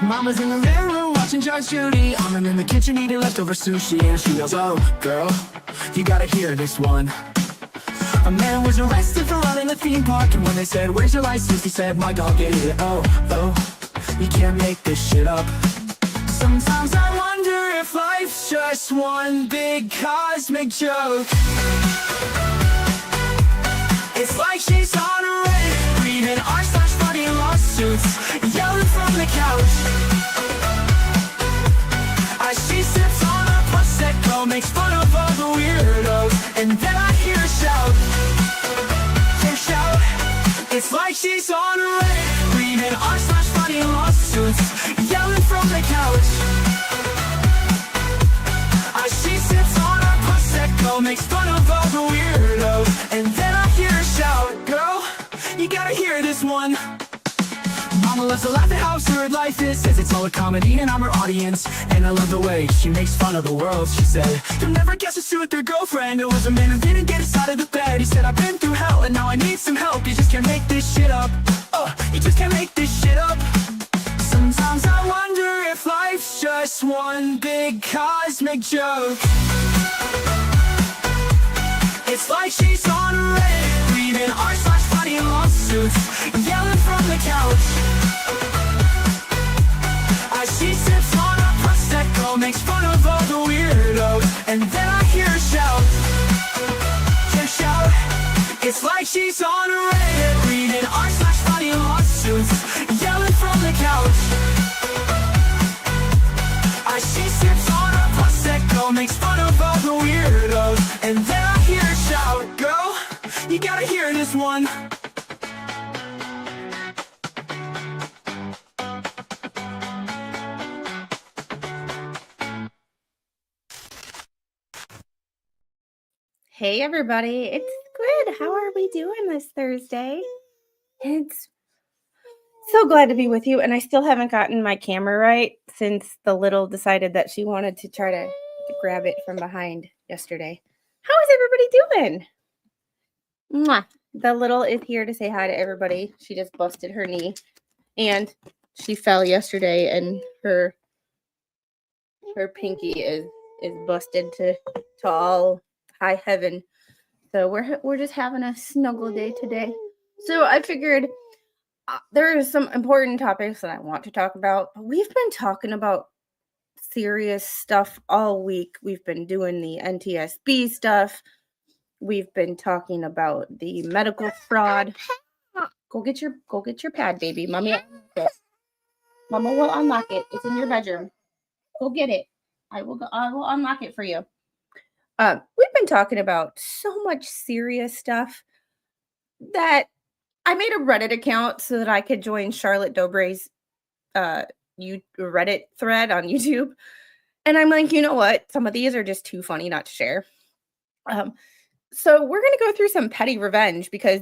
Mama's in the living room watching Judge Judy. I'm in the kitchen eating leftover sushi. And she yells, oh, girl, you gotta hear this one. A man was arrested for running a theme park. And when they said, where's your license? He said, my dog ate it. Oh, you can't make this shit up. Sometimes I wonder if life's just one big cosmic joke. It's like she's on a Reddit, reading r/funny lawsuits, yelling from the couch. As she sips on a Prosecco, makes fun of all the weirdos, and then I hear her shout. It's like she's on a Reddit, reading r/funny lawsuits, yelling from the couch. As she sips on her Prosecco, makes fun of all the weirdos, and then I hear her shout, girl, you gotta hear this one. Mama loves to laugh at how absurd life is, says it's all a comedy and I'm her audience. And I love the way she makes fun of the world. She said, you'll never guess what's true with their girlfriend. It was a man who didn't get us out of the bed. He said, I've been through hell and now I need some help. You just can't make this shit up. You just can't make this shit up. Sometimes I wonder if life's just one big cosmic joke. It's like she's on a Reddit, reading r/funny lawsuits, yelling from the couch. As she sips on a Prosecco, makes fun of all the weirdos, and then I hear her shout. It's like she's on a Reddit, reading r/funny lawsuits, yelling from the couch. As she sips on a Prosecco, makes fun of all the weirdos, and then I hear her shout, girl, you gotta hear this one. Hey everybody, it's good. How are we doing this Thursday? It's so glad to be with you, and I still haven't gotten my camera right since the little decided that she wanted to try to grab it from behind yesterday. How is everybody doing? Mwah. The little is here to say hi to everybody. She just busted her knee, and she fell yesterday, and her pinky is busted to all high heaven. So we're just having a snuggle day today. So I figured there are some important topics that I want to talk about, but we've been talking about serious stuff all week. We've been doing the NTSB stuff. We've been talking about the medical fraud. Go get your pad, baby. Mama will unlock it. It's in your bedroom. Go get it. I will unlock it for you. We've been talking about so much serious stuff that I made a Reddit account so that I could join Charlotte Dobray's Reddit thread on YouTube. And I'm like, you know what? Some of these are just too funny not to share. So we're going to go through some petty revenge because,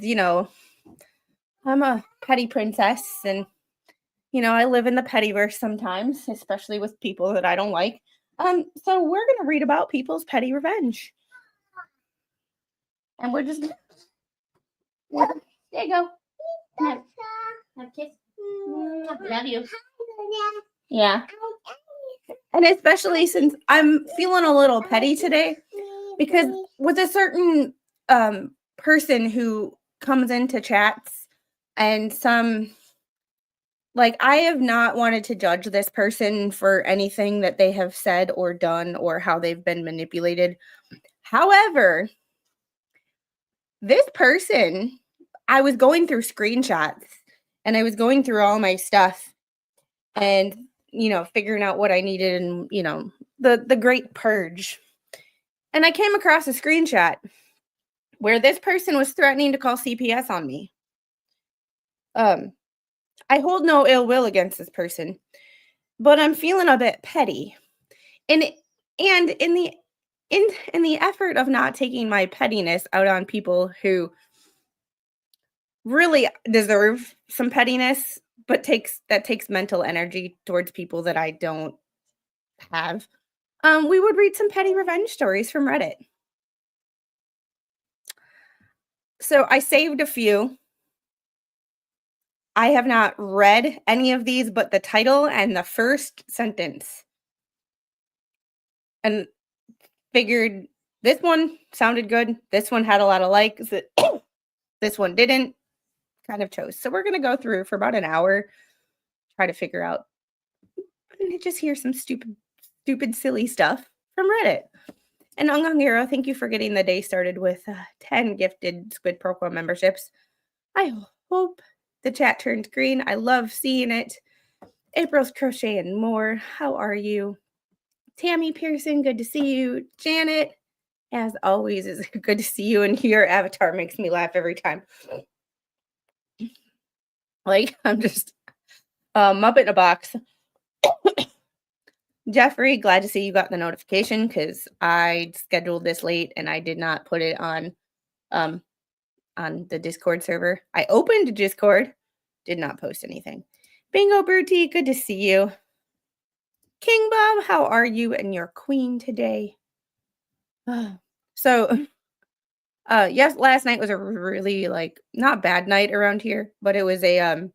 I'm a petty princess and, I live in the pettyverse sometimes, especially with people that I don't like. So we're going to read about people's petty revenge. And we're just, there you go. Have a kiss. Love you. Yeah. And especially since I'm feeling a little petty today, because with a certain person who comes into chats and I have not wanted to judge this person for anything that they have said or done or how they've been manipulated. However, this person, I was going through screenshots and I was going through all my stuff and, figuring out what I needed and, the great purge. And I came across a screenshot where this person was threatening to call CPS on me. I hold no ill will against this person, but I'm feeling a bit petty. And in the effort of not taking my pettiness out on people who really deserve some pettiness, but takes mental energy towards people that I don't have, we would read some petty revenge stories from Reddit. So I saved a few. I have not read any of these but the title and the first sentence. And figured this one sounded good. This one had a lot of likes. This one didn't. Kind of chose. So we're going to go through for about an hour, try to figure out, and just hear some stupid, silly stuff from Reddit. And Ungung Hero, thank you for getting the day started with 10 gifted Squid Pro memberships. I hope the chat turns green. I love seeing it. April's Crochet and More, how are you? Tammy Pearson, good to see you. Janet, as always, is good to see you, and your avatar makes me laugh every time. Like, I'm just Muppet in a box. Jeffrey, glad to see you got the notification because I scheduled this late and I did not put it on the Discord server. I opened Discord, did not post anything. Bingo Bertie, good to see you. King Bob, how are you and your queen today? So, yes, last night was a really not bad night around here, but it was a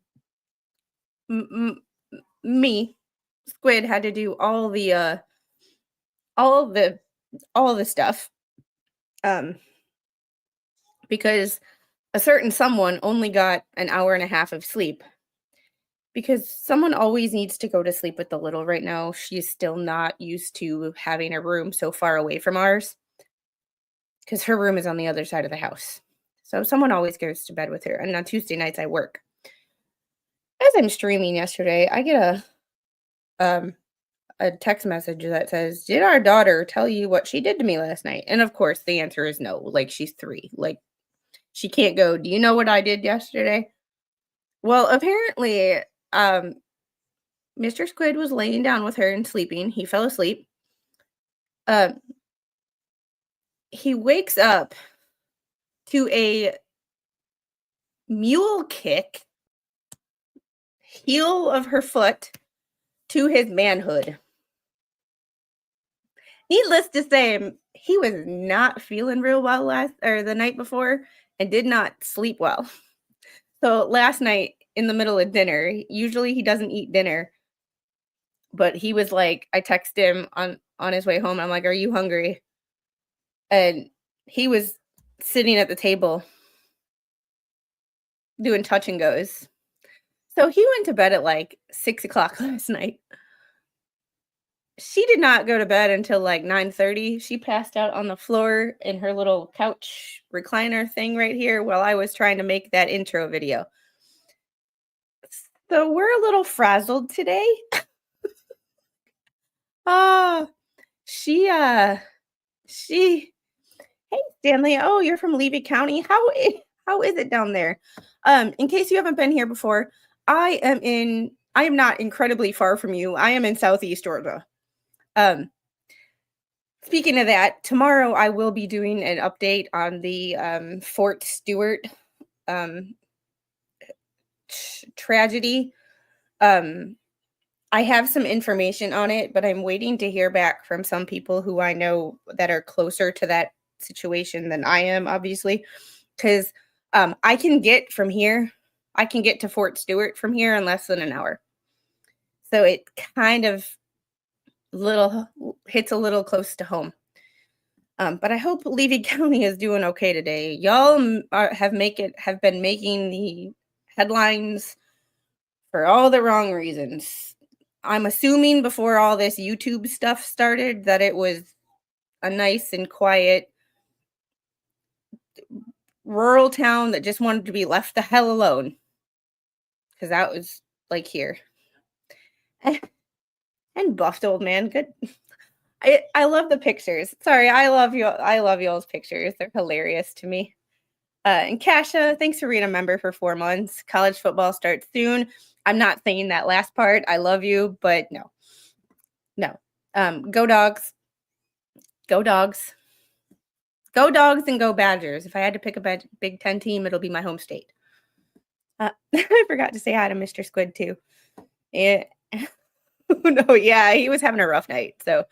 me Squid had to do all the stuff because a certain someone only got an hour and a half of sleep because someone always needs to go to sleep with the little right now. She's still not used to having a room so far away from ours because her room is on the other side of the house. So someone always goes to bed with her. And on Tuesday nights I work. As I'm streaming yesterday, I get a text message that says, "Did our daughter tell you what she did to me last night?" And of course the answer is no. Like, she's 3. Like, she can't go, "Do you know what I did yesterday?" Well, apparently Mr. Squid was laying down with her and sleeping. He fell asleep. He wakes up to a mule kick, heel of her foot, to his manhood. Needless to say, he was not feeling real well the night before and did not sleep well. So last night in the middle of dinner, usually he doesn't eat dinner, but he was like, I texted him on his way home. I'm like, "Are you hungry?" And he was sitting at the table doing touch and goes. So he went to bed at like 6 o'clock last night. She did not go to bed until like 9:30. She passed out on the floor in her little couch recliner thing right here while I was trying to make that intro video. So we're a little frazzled today. Hey Stanley, oh, you're from Levy County. How is it down there? In case you haven't been here before, I am not incredibly far from you. I am in Southeast Georgia. Speaking of that, tomorrow I will be doing an update on the Fort Stewart tragedy. I have some information on it, but I'm waiting to hear back from some people who I know that are closer to that situation than I am, obviously, because I can get to Fort Stewart from here in less than an hour. So it kind of hits a little close to home. But I hope Levy County is doing okay today. Y'all have been making the headlines for all the wrong reasons. I'm assuming before all this YouTube stuff started that it was a nice and quiet rural town that just wanted to be left the hell alone. Because that was like here. And buffed old man. Good. I love the pictures. Sorry, I love y'all's pictures. They're hilarious to me. And Kasha, thanks for being a member for 4 months. College football starts soon. I'm not saying that last part. I love you, but no. Go Dogs. Go Dogs. Go Dogs and go Badgers. If I had to pick a Big Ten team, it'll be my home state. I forgot to say hi to Mr. Squid too. Yeah. No, yeah, he was having a rough night. So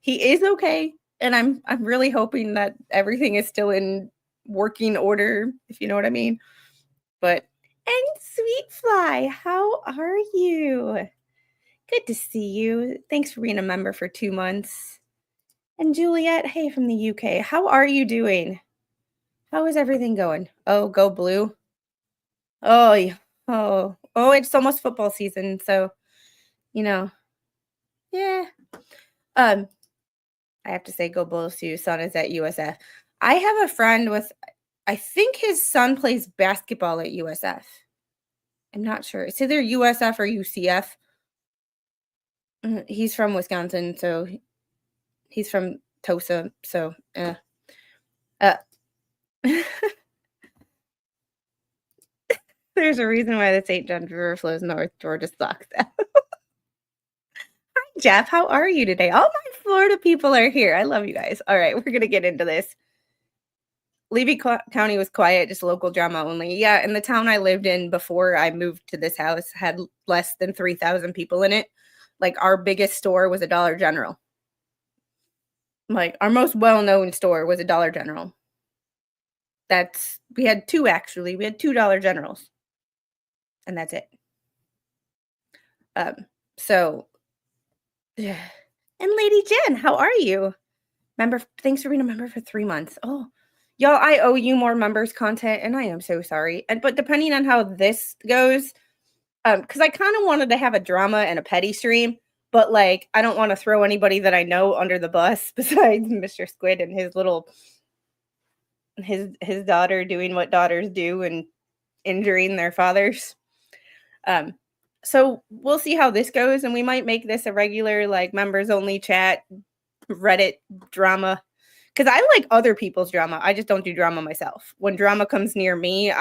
he is okay. And I'm really hoping that everything is still in working order, if you know what I mean. But And Sweet Fly, how are you? Good to see you. Thanks for being a member for 2 months. And Juliet, hey, from the UK, how are you doing? How is everything going? Oh, go blue. Oh, yeah. Oh, it's almost football season, so, you know, yeah. Um, I have to say go Bulls too. Son is at USF. I have a friend with, I think his son plays basketball at USF. I'm not sure. It's either USF or UCF. He's from Wisconsin, so he's from Tosa, so, uh there's a reason why the St. Johns River flows north. Georgia sucks. Hi, Jeff. How are you today? All my Florida people are here. I love you guys. All right, we're going to get into this. Levy County was quiet, just local drama only. Yeah, and the town I lived in before I moved to this house had less than 3,000 people in it. Like, our biggest store was a Dollar General. Like, our most well-known store was a Dollar General. We had two, actually. We had two Dollar Generals. And that's it. So, yeah. And Lady Jen, how are you? Thanks for being a member for 3 months. Oh, y'all, I owe you more members content, and I am so sorry. But depending on how this goes, because I kind of wanted to have a drama and a petty stream, but like I don't want to throw anybody that I know under the bus besides Mr. Squid and his daughter doing what daughters do and injuring their fathers. So we'll see how this goes, and we might make this a regular like members only chat Reddit drama, because I like other people's drama. I just don't do drama myself. When drama comes near me,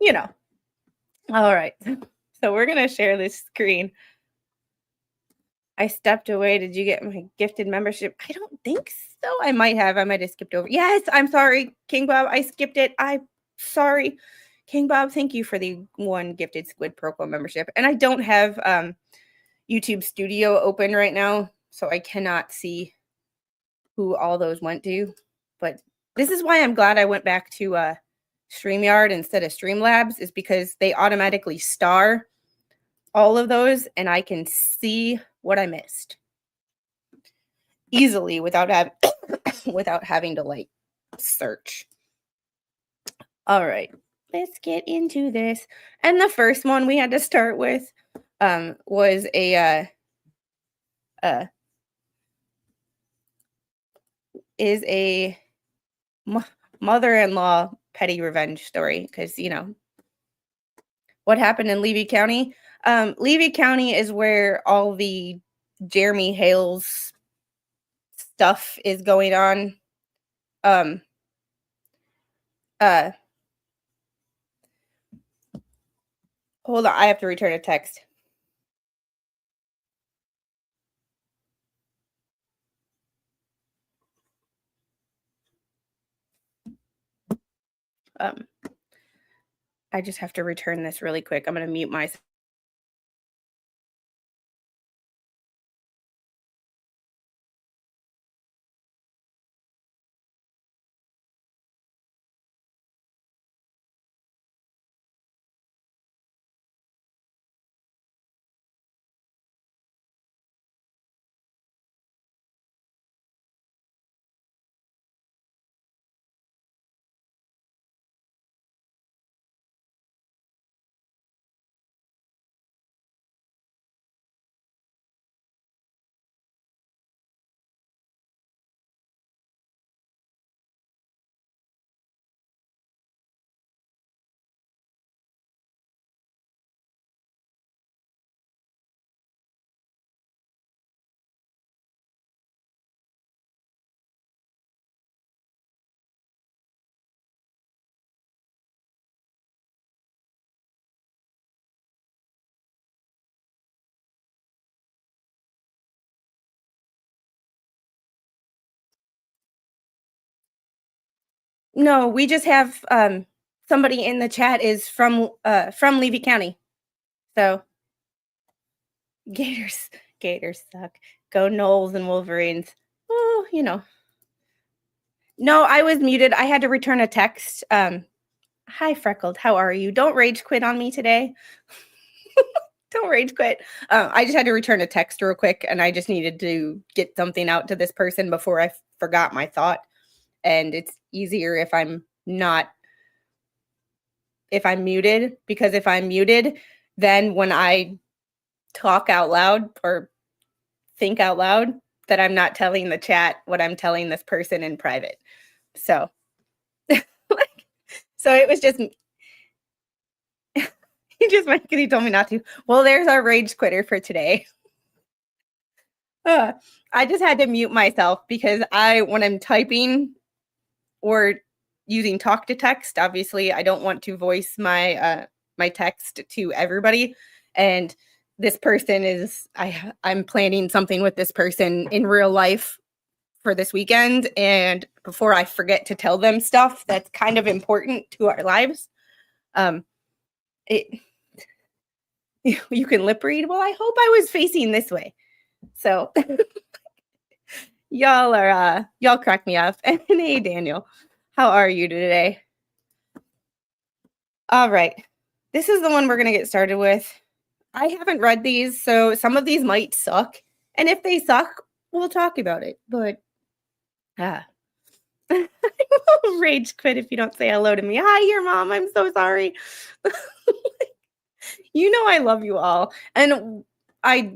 you know. All right. So we're going to share this screen. I stepped away. Did you get my gifted membership? I don't think so. I might have skipped over. Yes, I'm sorry, King Bob. I skipped it. I'm sorry. King Bob, thank you for the one gifted Squid Pro membership. And I don't have YouTube Studio open right now, so I cannot see who all those went to. But this is why I'm glad I went back to StreamYard instead of Streamlabs, is because they automatically star all of those, and I can see what I missed easily without having to like search. All right, let's get into this. And the first one we had to start with was a mother-in-law petty revenge story, because what happened in Levy County. Levy County is where all the Jeremy Hales stuff is going on. Hold on, I have to return a text. I just have to return this really quick. I'm going to mute myself. No, we just have somebody in the chat is from Levy County. So Gators suck. Go Knowles and Wolverines. Oh, No, I was muted. I had to return a text. Hi, Freckled. How are you? Don't rage quit on me today. Don't rage quit. I just had to return a text real quick, and I just needed to get something out to this person before I forgot my thought. And it's easier if I'm muted, because if I'm muted, then when I talk out loud or think out loud, that I'm not telling the chat what I'm telling this person in private. So, so it was just, he told me not to. Well, there's our rage quitter for today. I just had to mute myself because when I'm typing or using talk to text, obviously I don't want to voice my my text to everybody. And this person is, I'm planning something with this person in real life for this weekend. And before I forget to tell them stuff that's kind of important to our lives, you can lip read. Well, I hope I was facing this way. So y'all crack me up. And hey, Daniel, how are you today? All right. This is the one we're going to get started with. I haven't read these, so some of these might suck. And if they suck, we'll talk about it. But I will rage quit if you don't say hello to me. Hi, your mom. I'm so sorry. You know I love you all. And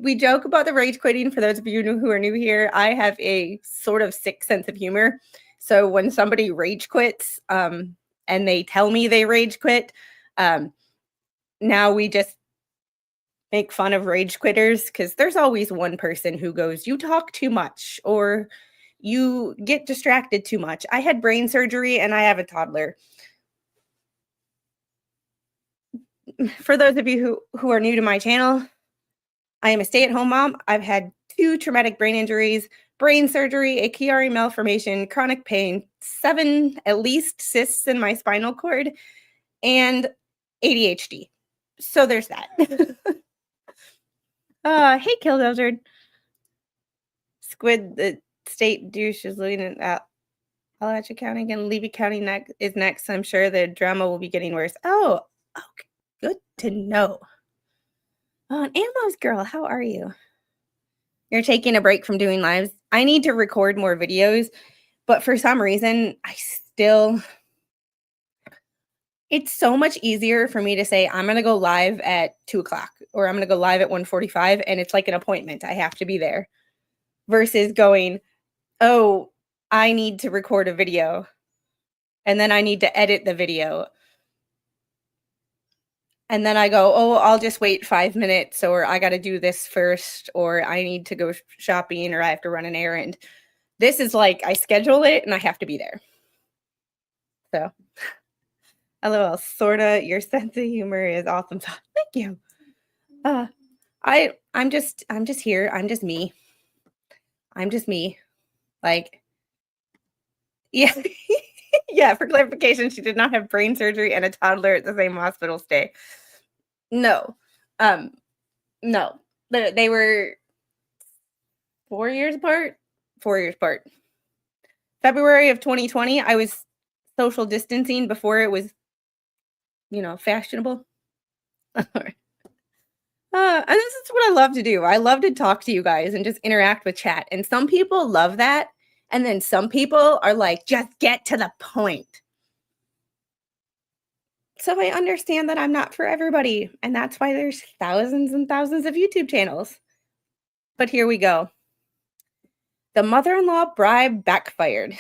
we joke about the rage quitting. For those of you who are new here, I have a sort of sick sense of humor. So when somebody rage quits, and they tell me they rage quit, now we just make fun of rage quitters, because there's always one person who goes, you talk too much, or you get distracted too much. I had brain surgery and I have a toddler. For those of you who are new to my channel, I am a stay-at-home mom. I've had 2 traumatic brain injuries, brain surgery, a Chiari malformation, chronic pain, 7 at least cysts in my spinal cord, and ADHD. So there's that. Hey, Killdozer. Squid, the state douche, is looking at Appalachia County again. Levy County is next. I'm sure the drama will be getting worse. Oh, okay. Good to know. Oh, and Amos girl, how are you? You're taking a break from doing lives. I need to record more videos, but for some reason, it's so much easier for me to say, I'm going to go live at 2:00 or I'm going to go live at 1:45, and it's like an appointment. I have to be there, versus going, oh, I need to record a video and then I need to edit the video. And then I go, oh, I'll just wait 5 minutes, or I got to do this first, or I need to go shopping, or I have to run an errand. This is like I schedule it and I have to be there. So, LOL, sorta, your sense of humor is awesome. Thank you. I'm just here. I'm just me. Like, yeah. Yeah, for clarification, she did not have brain surgery and a toddler at the same hospital stay. No. No. They were 4 years apart. 4 years apart. February of 2020, I was social distancing before it was, fashionable. And this is what I love to do. I love to talk to you guys and just interact with chat. And some people love that. And then some people are like, just get to the point. So I understand that I'm not for everybody. And that's why there's thousands and thousands of YouTube channels. But here we go. The mother-in-law bribe backfired.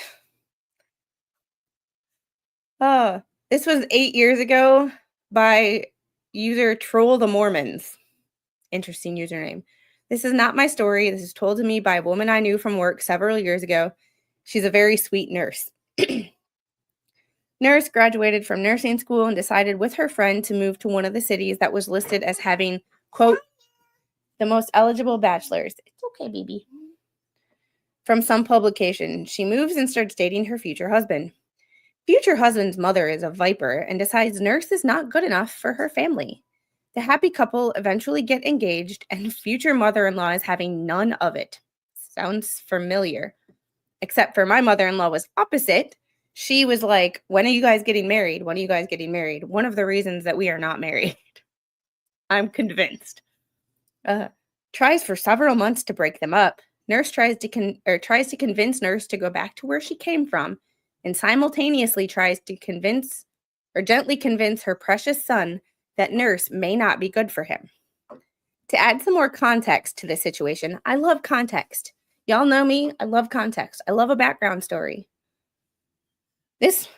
This was 8 years ago by user Troll the Mormons. Interesting username. This is not my story. This is told to me by a woman I knew from work several years ago. She's a very sweet nurse. Nurse graduated from nursing school and decided with her friend to move to one of the cities that was listed as having, quote, the most eligible bachelors. It's okay, baby. From some publication. She moves and starts dating her future husband. Future husband's mother is a viper and decides nurse is not good enough for her family. The happy couple eventually get engaged, and future mother-in-law is having none of it. Sounds familiar. except for my mother-in-law was opposite. She was like, when are you guys getting married? When are you guys getting married? One of the reasons that we are not married. I'm convinced. Tries for several months to break them up. Nurse tries to convince Nurse to go back to where she came from, and simultaneously tries to gently convince her precious son that Nurse may not be good for him. To add some more context to this situation, I love context. Y'all know me, I love context. I love a background story. This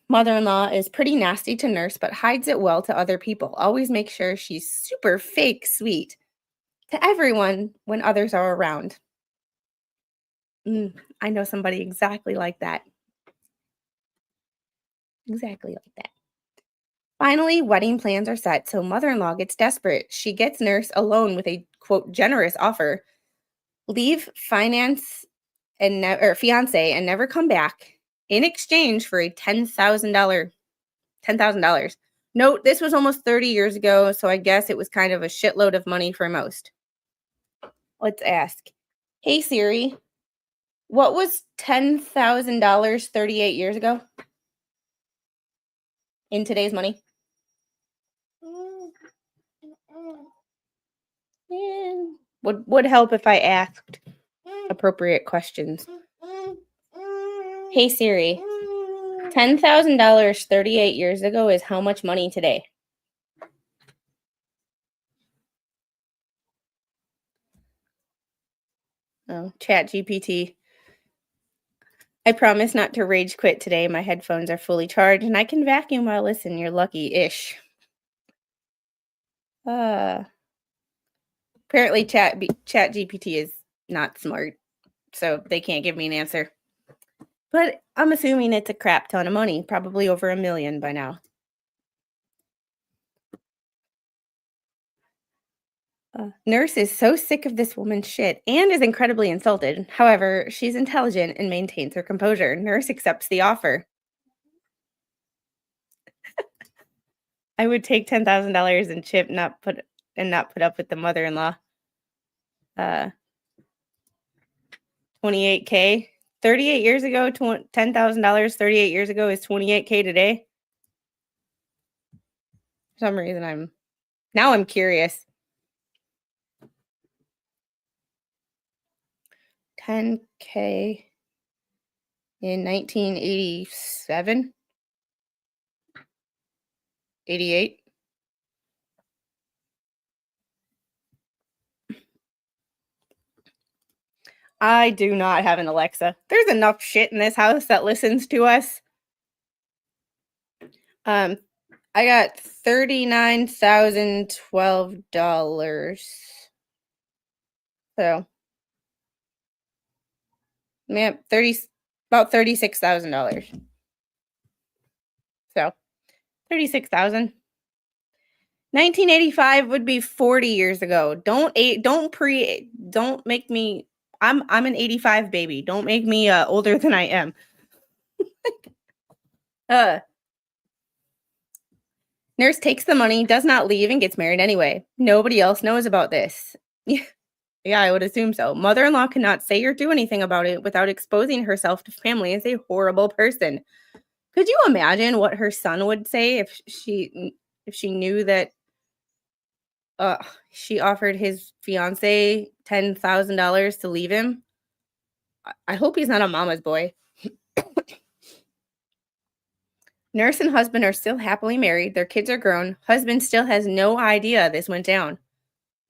mother-in-law is pretty nasty to Nurse, but hides it well to other people. Always makes sure she's super fake sweet to everyone when others are around. I know somebody exactly like that. Exactly like that. Finally, wedding plans are set, so mother-in-law gets desperate. She gets Nurse alone with a, quote, generous offer. Leave fiance and never come back in exchange for a $10,000. Note, this was almost 30 years ago, so I guess it was kind of a shitload of money for most. Let's ask. Hey Siri, what was $10,000 38 years ago in today's money? Would help if I asked appropriate questions. Hey Siri, $10,000 38 years ago is how much money today? Oh, Chat GPT. I promise not to rage quit today. My headphones are fully charged and I can vacuum while I listen. You're lucky-ish. Apparently Chat GPT is not smart, so they can't give me an answer. But I'm assuming it's a crap ton of money, probably over $1 million by now. Nurse is so sick of this woman's shit and is incredibly insulted. However, she's intelligent and maintains her composure. Nurse accepts the offer. I would take $10,000 and chip, not put up with the mother-in-law. 28K. 38 years ago, $10,000 38 years ago is 28K today. For some reason I'm curious. 10K in 1987, 88. I do not have an Alexa. There's enough shit in this house that listens to us. I got $39,012. So, man, about $36,000. So, 36,000. 1985 would be 40 years ago. Don't make me. I'm an 85 baby. Don't make me older than I am. Nurse takes the money, does not leave, and gets married anyway. Nobody else knows about this. Yeah, I would assume so. Mother-in-law cannot say or do anything about it without exposing herself to family as a horrible person. Could you imagine what her son would say if she knew that she offered his fiance $10,000 to leave him? I hope he's not a mama's boy. Nurse and husband are still happily married. Their kids are grown. Husband still has no idea this went down.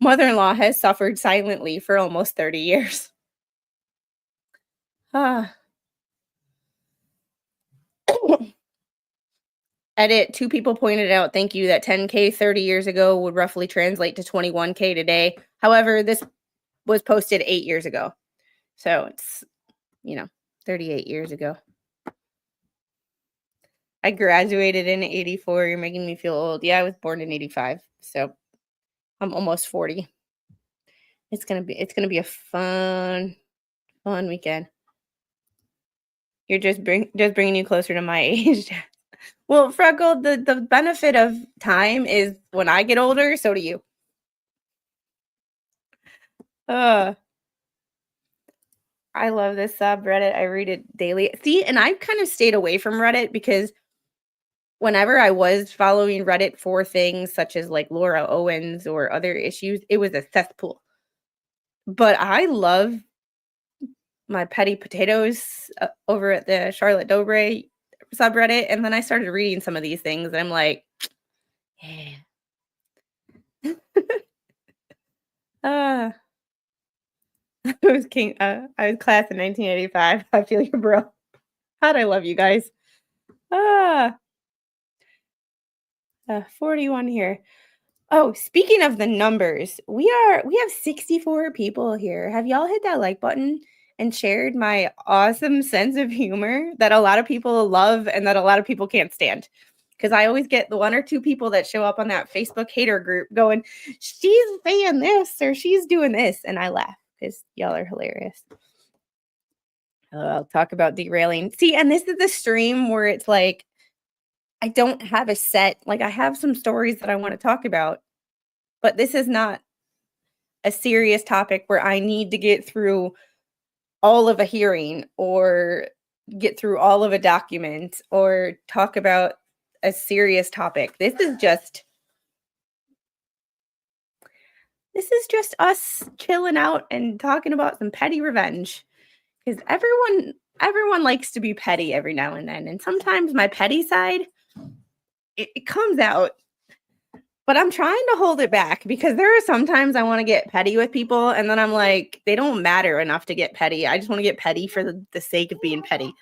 Mother-in-law has suffered silently for almost 30 years. Edit, 2 people pointed out, thank you, that 10K 30 years ago would roughly translate to 21K today. However, this was posted 8 years ago. So it's, 38 years ago. I graduated in 84. You're making me feel old. Yeah, I was born in 85. So I'm almost 40. It's gonna be a fun weekend. You're just bringing you closer to my age. Well, Freckle, the benefit of time is when I get older, so do you. I love this subreddit. I read it daily. See, and I've kind of stayed away from Reddit because whenever I was following Reddit for things such as like Laura Owens or other issues, it was a cesspool. But I love my petty potatoes over at the Charlotte Dobre subreddit. And then I started reading some of these things and I'm like, yeah. I was I was class in 1985. I feel you, bro. How'd I love you guys? Ah, 41 here. Oh, speaking of the numbers, we have 64 people here. Have y'all hit that like button and shared my awesome sense of humor that a lot of people love and that a lot of people can't stand? Because I always get the one or two people that show up on that Facebook hater group going, she's saying this or she's doing this. And I laugh because y'all are hilarious. I'll talk about derailing. See, and this is the stream where it's like, I don't have a set, like I have some stories that I want to talk about, but this is not a serious topic where I need to get through all of a hearing or get through all of a document or talk about a serious topic. This is just us chilling out and talking about some petty revenge. Because everyone likes to be petty every now and then. And sometimes my petty side, it comes out. But I'm trying to hold it back because there are sometimes I want to get petty with people. And then I'm like, they don't matter enough to get petty. I just want to get petty for the sake of being petty.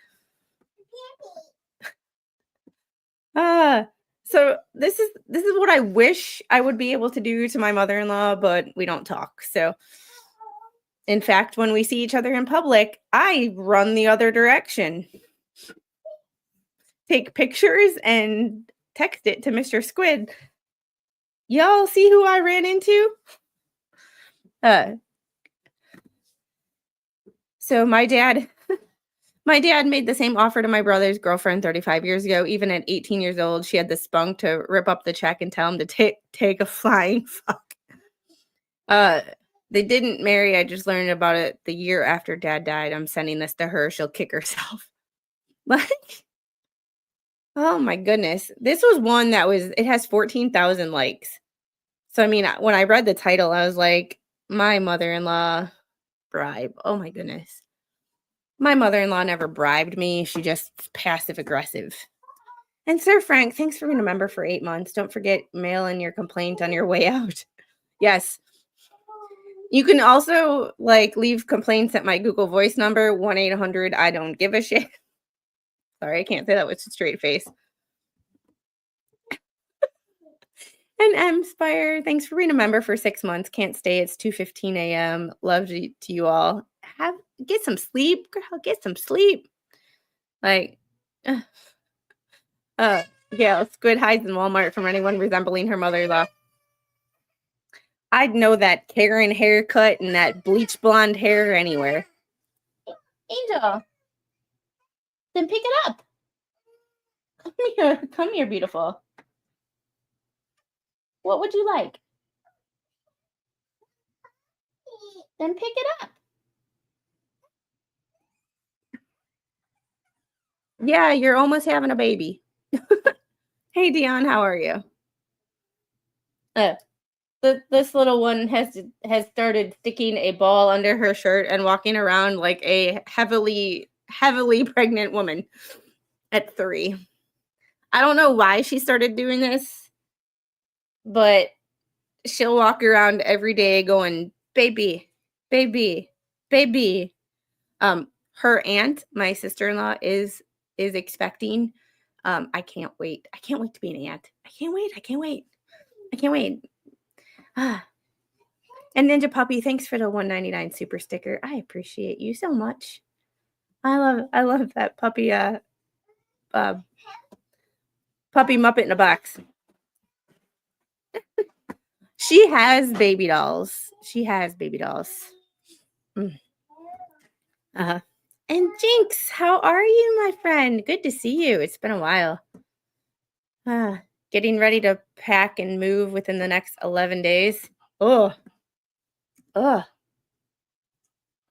So this is what I wish I would be able to do to my mother-in-law, but we don't talk. So in fact, when we see each other in public, I run the other direction. Take pictures and text it to Mr. Squid. Y'all see who I ran into? So my dad made the same offer to my brother's girlfriend 35 years ago. Even at 18 years old, she had the spunk to rip up the check and tell him to take a flying fuck. They didn't marry. I just learned about it the year after dad died. I'm sending this to her. She'll kick herself. Like, oh my goodness. This was one that it has 14,000 likes. So, I mean, when I read the title, I was like, my mother-in-law bribe. Oh my goodness. My mother-in-law never bribed me. She just passive aggressive. And Sir Frank, thanks for being a member for 8 months. Don't forget, mail in your complaint on your way out. Yes. You can also leave complaints at my Google Voice number, 1-800 I don't give a shit. Sorry, I can't say that with a straight face. And M Spire, thanks for being a member for 6 months. Can't stay. It's 2:15 a.m. Love to you all. Get some sleep, girl. Get some sleep. Yeah, Squid hides in Walmart from anyone resembling her mother-in-law. I'd know that Karen haircut and that bleach blonde hair anywhere. Angel, then pick it up. Come here, beautiful. What would you like? Then pick it up. Yeah, you're almost having a baby. Hey, Dion, how are you? This little one has started sticking a ball under her shirt and walking around like a heavily pregnant woman at 3. I don't know why she started doing this, but she'll walk around every day going, baby, baby, baby. Her aunt, my sister-in-law, is expecting. I can't wait. I can't wait to be an aunt. I can't wait. And Ninja Puppy, thanks for the $1.99 super sticker. I appreciate you so much. I love that puppy puppy Muppet in a box. She has baby dolls. Mm. And Jinx, how are you, my friend? Good to see you. It's been a while. Getting ready to pack and move within the next 11 days. Oh.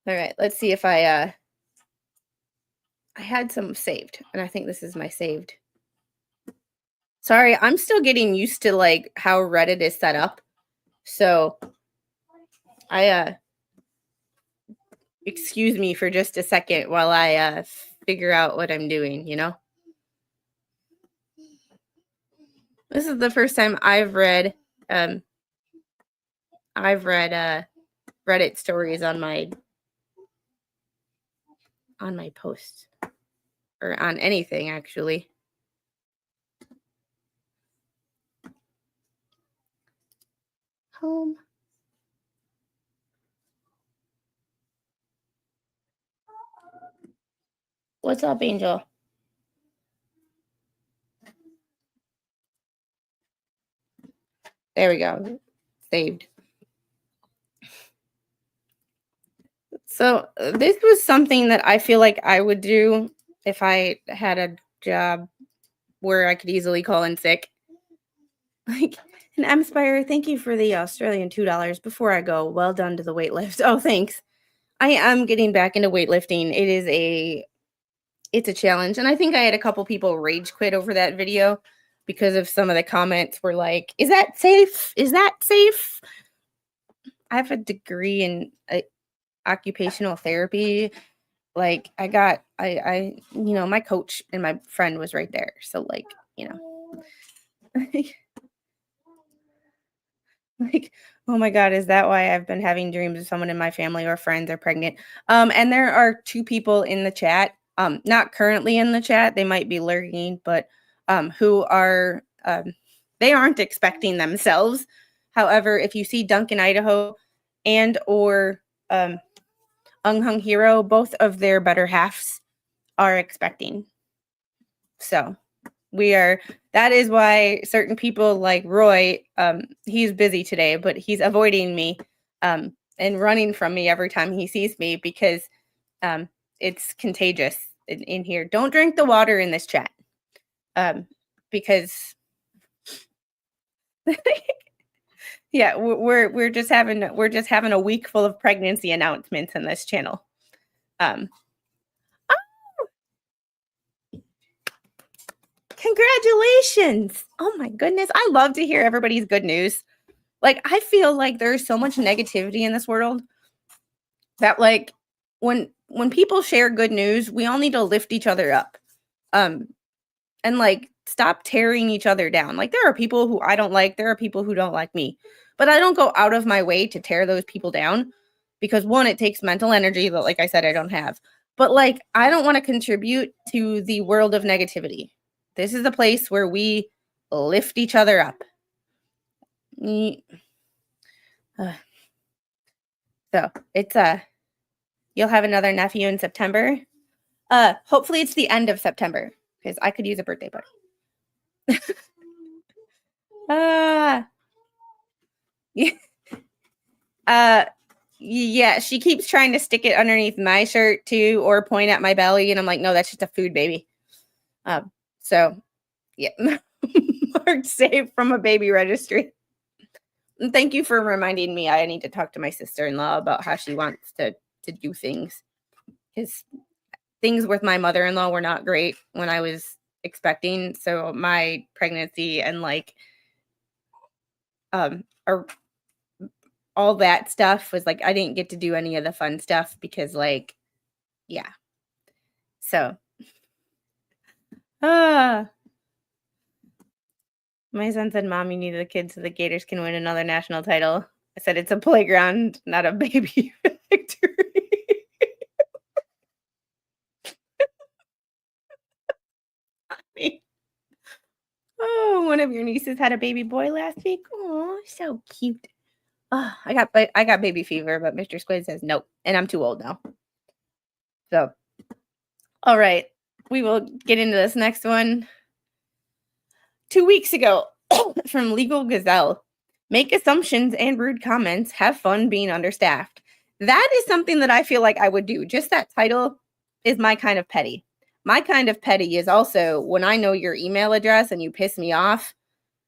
All right, let's see if I had some saved, and I think this is my saved. Sorry, I'm still getting used to like how Reddit is set up. So I excuse me for just a second while I figure out what I'm doing, you know? This is the first time I've read Reddit stories on my posts or on anything actually. Home. What's up, Angel? There we go. Saved. So this was something that I feel like I would do if I had a job where I could easily call in sick. Like, and M Spire, thank you for the Australian $2. Before I go, well done to the weightlift. Oh, thanks. I am getting back into weightlifting. It's a challenge. And I think I had a couple people rage quit over that video because of some of the comments were like, is that safe? Is that safe? I have a degree in occupational therapy. Like I my coach and my friend was right there. So like, like, oh my God, is that why I've been having dreams of someone in my family or friends are pregnant? And there are 2 people in the chat, not currently in the chat, they might be lurking, but who are they aren't expecting themselves. However, if you see Duncan Idaho and or Hung Hero, both of their better halves are expecting. So that is why certain people like Roy, he's busy today, but he's avoiding me and running from me every time he sees me because it's contagious in here. Don't drink the water in this chat because yeah, we're just having a week full of pregnancy announcements in this channel. Congratulations. Oh my goodness. I love to hear everybody's good news. Like, I feel like there's so much negativity in this world that like when people share good news, we all need to lift each other up. And like stop tearing each other down. Like there are people who I don't like, there are people who don't like me. But I don't go out of my way to tear those people down because one, it takes mental energy that like I said I don't have. But like I don't want to contribute to the world of negativity. This is a place where we lift each other up. So it's you'll have another nephew in September. Hopefully it's the end of September because I could use a birthday party. Yeah, she keeps trying to stick it underneath my shirt too, or point at my belly, and I'm like, no, that's just a food baby. So yeah, marked safe from a baby registry. And thank you for reminding me. I need to talk to my sister-in-law about how she wants to do things, because things with my mother-in-law were not great when I was expecting. So my pregnancy and like all that stuff was like I didn't get to do any of the fun stuff because like yeah. So my son said, Mom, you need the kids so the Gators can win another national title. I said it's a playground, not a baby victory. Oh, one of your nieces had a baby boy last week. Oh, so cute. Oh, I got baby fever, but Mr. Squid says nope, and I'm too old now. So, all right, we will get into this next one. 2 weeks ago, from Legal Gazelle, make assumptions and rude comments. Have fun being understaffed. That is something that I feel like I would do. Just that title is my kind of petty. My kind of petty is also when I know your email address and you piss me off.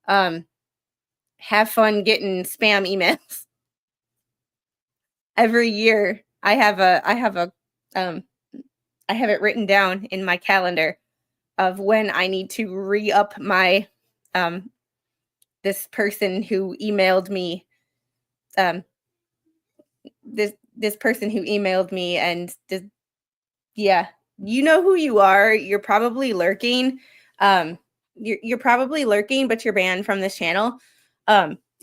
Have fun getting spam emails. Every year I have um I have it written down in my calendar of when I need to re-up my this person who emailed me um this person who emailed me and yeah, you know who you are. You're probably lurking. You're probably lurking, but you're banned from this channel.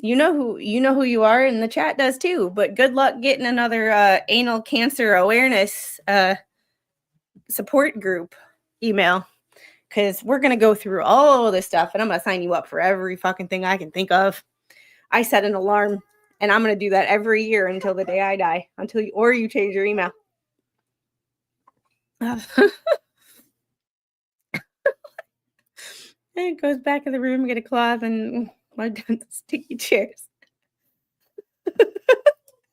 You know who you are, and the chat does too. But good luck getting another anal cancer awareness support group email, because we're gonna go through all this stuff, and I'm gonna sign you up for every fucking thing I can think of. I set an alarm, and I'm gonna do that every year until the day I die, or you change your email. And it goes back in the room, get a cloth, and sticky chairs.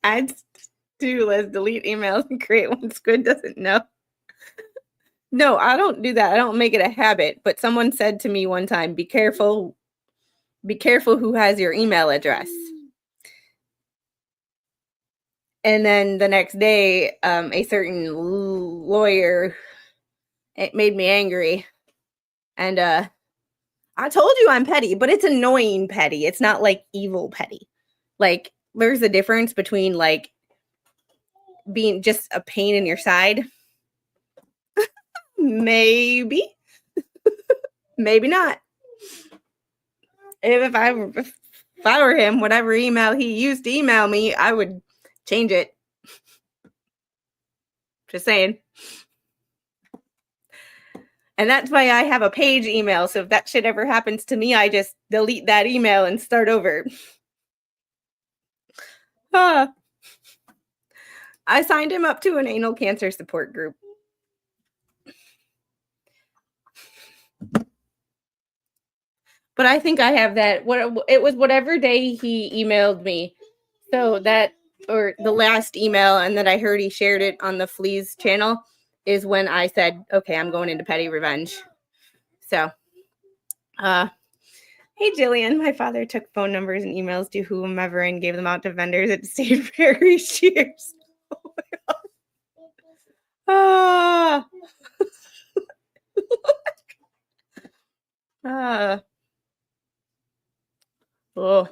Add to list, delete emails, and create one Squid doesn't know. No, I don't do that. I don't make it a habit. But someone said to me one time, be careful who has your email address. And then the next day, a certain lawyer, it made me angry. And I told you I'm petty, but it's annoying petty. It's not like evil petty. Like, there's a difference between like being just a pain in your side. Maybe. Maybe not. If I were him, whatever email he used to email me, I would change it. Just saying. And that's why I have a page email. So if that shit ever happens to me, I just delete that email and start over. I signed him up to an anal cancer support group. But I think I have that. It was whatever day he emailed me. So that, or the last email, and then I heard he shared it on the Fleas channel, is when I said, okay, I'm going into petty revenge. So, hey, Jillian, my father took phone numbers and emails to whomever and gave them out to vendors at State Prairie. Cheers. Oh, oh.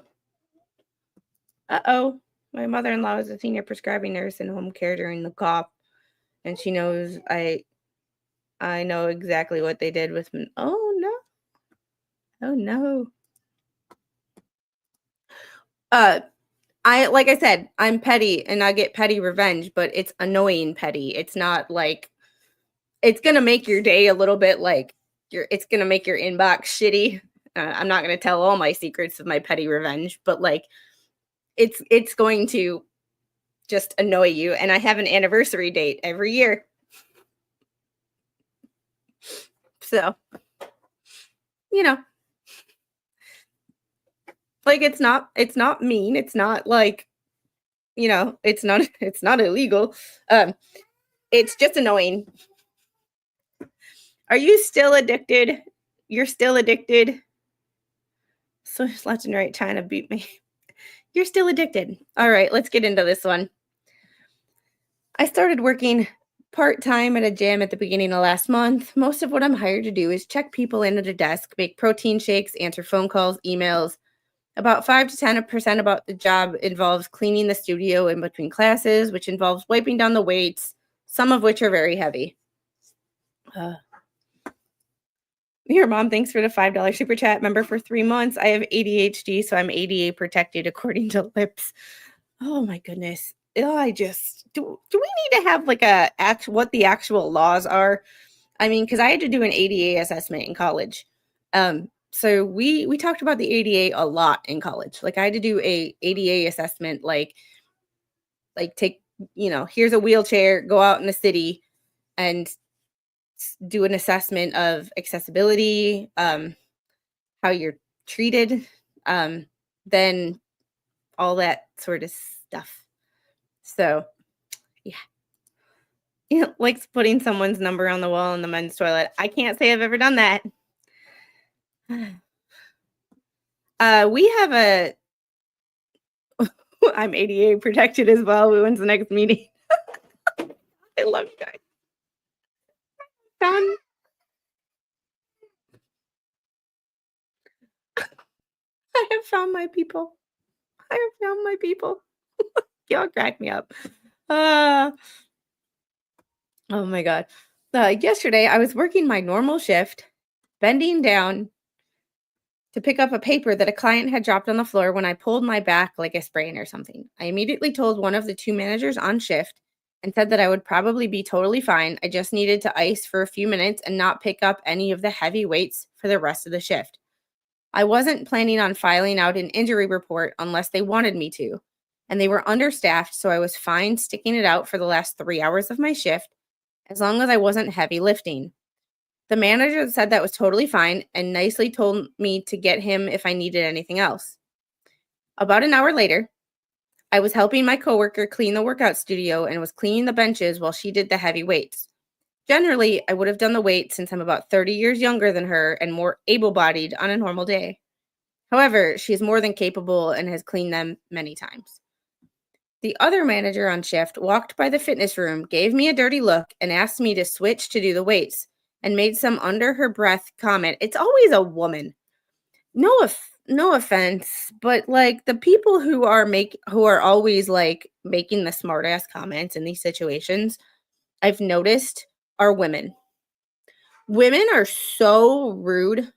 Uh-oh. My mother-in-law is a senior prescribing nurse in home care during the cough, and she knows I know exactly what they did with me. Oh, no. Oh, no. Like I said, I'm petty and I get petty revenge, but it's annoying petty. It's not like, it's going to make your day a little bit like it's going to make your inbox shitty. I'm not going to tell all my secrets of my petty revenge, but like it's going to just annoy you. And I have an anniversary date every year. So, you know, like it's not mean. It's not like, you know, it's not illegal. It's just annoying. Are you still addicted? You're still addicted? So left and right trying to beat me. You're still addicted. All right, let's get into this one. I started working part-time at a gym at the beginning of last month. Most of what I'm hired to do is check people in at a desk, make protein shakes, answer phone calls, emails. About 5 to 10% about the job involves cleaning the studio in between classes, which involves wiping down the weights, some of which are very heavy. Your mom, thanks for the $5 super chat. Member for 3 months. I have ADHD, so I'm ADA protected according to Lips. Oh my goodness. Oh, do we need to have like what the actual laws are? I mean, because I had to do an ADA assessment in college. So we talked about the ADA a lot in college. Like I had to do a ADA assessment, like take, you know, here's a wheelchair, go out in the city and do an assessment of accessibility, how you're treated, then all that sort of stuff. So, yeah. You know, like putting someone's number on the wall in the men's toilet. I can't say I've ever done that. We have I'm ADA protected as well. When's the next meeting? I love you guys. Found I have found my people. I have found my people. Y'all crack me up. Oh my God. Yesterday, I was working my normal shift, bending down to pick up a paper that a client had dropped on the floor when I pulled my back like a sprain or something. I immediately told one of the 2 managers on shift and said that I would probably be totally fine. I just needed to ice for a few minutes and not pick up any of the heavy weights for the rest of the shift. I wasn't planning on filing out an injury report unless they wanted me to, and they were understaffed, so I was fine sticking it out for the last 3 hours of my shift as long as I wasn't heavy lifting. The manager said that was totally fine and nicely told me to get him if I needed anything else. About an hour later, I was helping my coworker clean the workout studio and was cleaning the benches while she did the heavy weights. Generally, I would have done the weights since I'm about 30 years younger than her and more able-bodied on a normal day. However, she is more than capable and has cleaned them many times. The other manager on shift walked by the fitness room, gave me a dirty look, and asked me to switch to do the weights, and made some under her breath comment. It's always a woman. No offense, but like the people who are always like making the smart ass comments in these situations, I've noticed are women. Women are so rude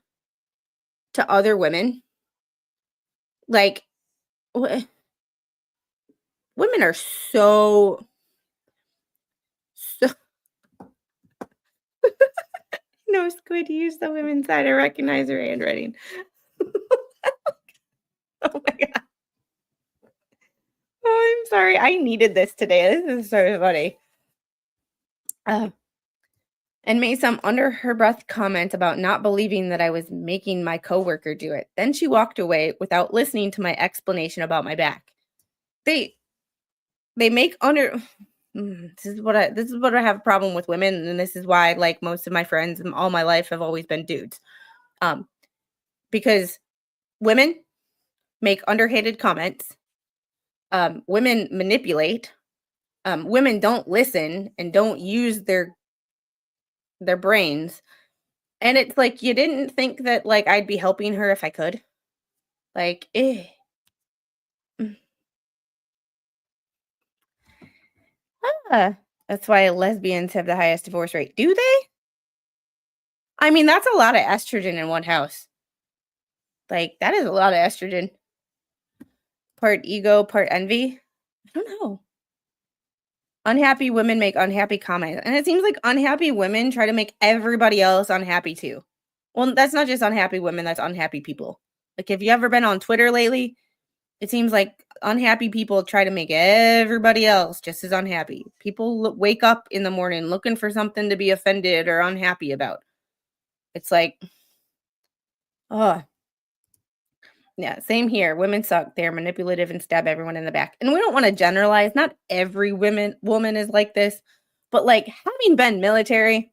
to other women. Like women are so no, Squid, use the women's side. I recognize her handwriting. Oh my God. Oh, I'm sorry. I needed this today. This is so funny. And made some under her breath comment about not believing that I was making my coworker do it. Then she walked away without listening to my explanation about my back. They make under this is what I have a problem with women, and this is why like most of my friends all my life have always been dudes. Because women make underhanded comments. Women manipulate. Women don't listen and don't use their brains. And it's like, you didn't think that like I'd be helping her if I could? Like, that's why lesbians have the highest divorce rate. Do they? I mean, that's a lot of estrogen in one house. Like, that is a lot of estrogen. Part ego, part envy. I don't know. Unhappy women make unhappy comments. And it seems like unhappy women try to make everybody else unhappy too. Well, that's not just unhappy women, that's unhappy people. Like, if you ever been on Twitter lately, it seems like unhappy people try to make everybody else just as unhappy. People wake up in the morning looking for something to be offended or unhappy about. It's like, oh, yeah, same here. Women suck. They're manipulative and stab everyone in the back. And we don't want to generalize. Not every woman is like this. But like, having been military,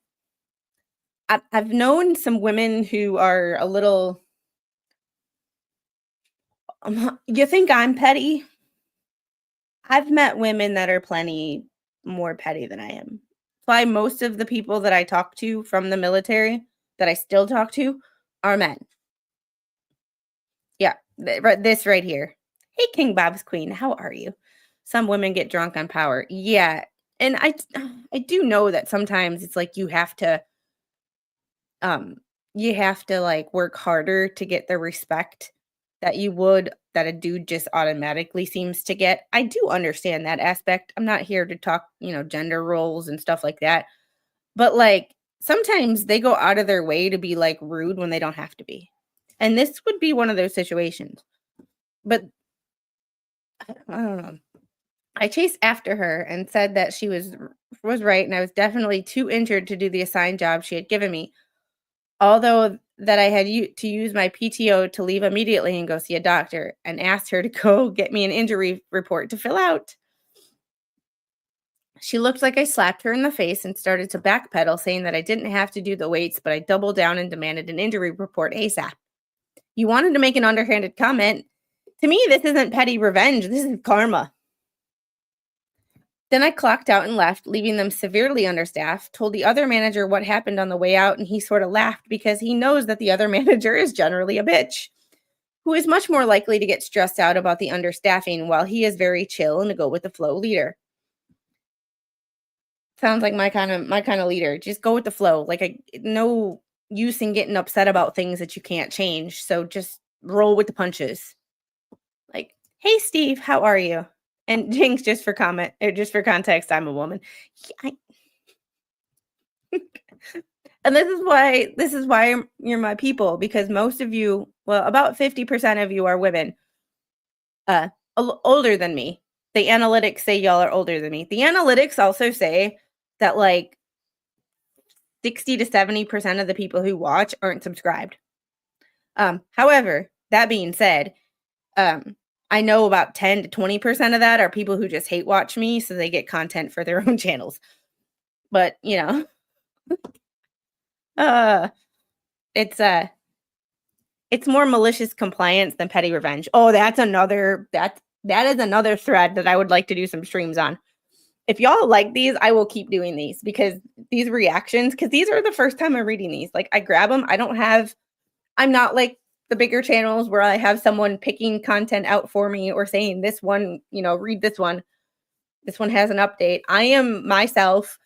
I've known some women who are a little, you think I'm petty? I've met women that are plenty more petty than I am. Why most of the people that I talk to from the military that I still talk to are men. Yeah, this right here. Hey, King Bob's Queen, how are you? Some women get drunk on power. Yeah, and I do know that sometimes it's like you have to like work harder to get the respect that you would that a dude just automatically seems to get. I do understand that aspect. I'm not here to talk, gender roles and stuff like that. But like sometimes they go out of their way to be like rude when they don't have to be. And this would be one of those situations. But I don't know. I chased after her and said that she was right and I was definitely too injured to do the assigned job she had given me. Although that I had to use my PTO to leave immediately and go see a doctor, and asked her to go get me an injury report to fill out. She looked like I slapped her in the face and started to backpedal, saying that I didn't have to do the weights, but I doubled down and demanded an injury report ASAP. You wanted to make an underhanded comment. To me, this isn't petty revenge. This is karma. Then I clocked out and left, leaving them severely understaffed, told the other manager what happened on the way out, and he sort of laughed because he knows that the other manager is generally a bitch, who is much more likely to get stressed out about the understaffing while he is very chill and a go-with-the-flow leader. Sounds like my kind of leader. Just go with the flow. Like, no use in getting upset about things that you can't change, so just roll with the punches. Like, "Hey, Steve, how are you?" And Jinx, just for comment or just for context, I'm a woman. I and this is why you're my people, because most of you, well, about 50% of you are women, uh, older than me. The analytics say y'all are older than me. The analytics also say that, like, 60 to 70% of the people who watch aren't subscribed. However, that being said, I know about 10 to 20% of that are people who just hate watch me, so they get content for their own channels. But, uh, it's it's more malicious compliance than petty revenge. Oh, that is another thread that I would like to do some streams on. If y'all like these, I will keep doing these, because these reactions, because these are the first time I'm reading these. Like, I grab them. I'm not like the bigger channels where I have someone picking content out for me or saying this one, read this one. This one has an update. I am myself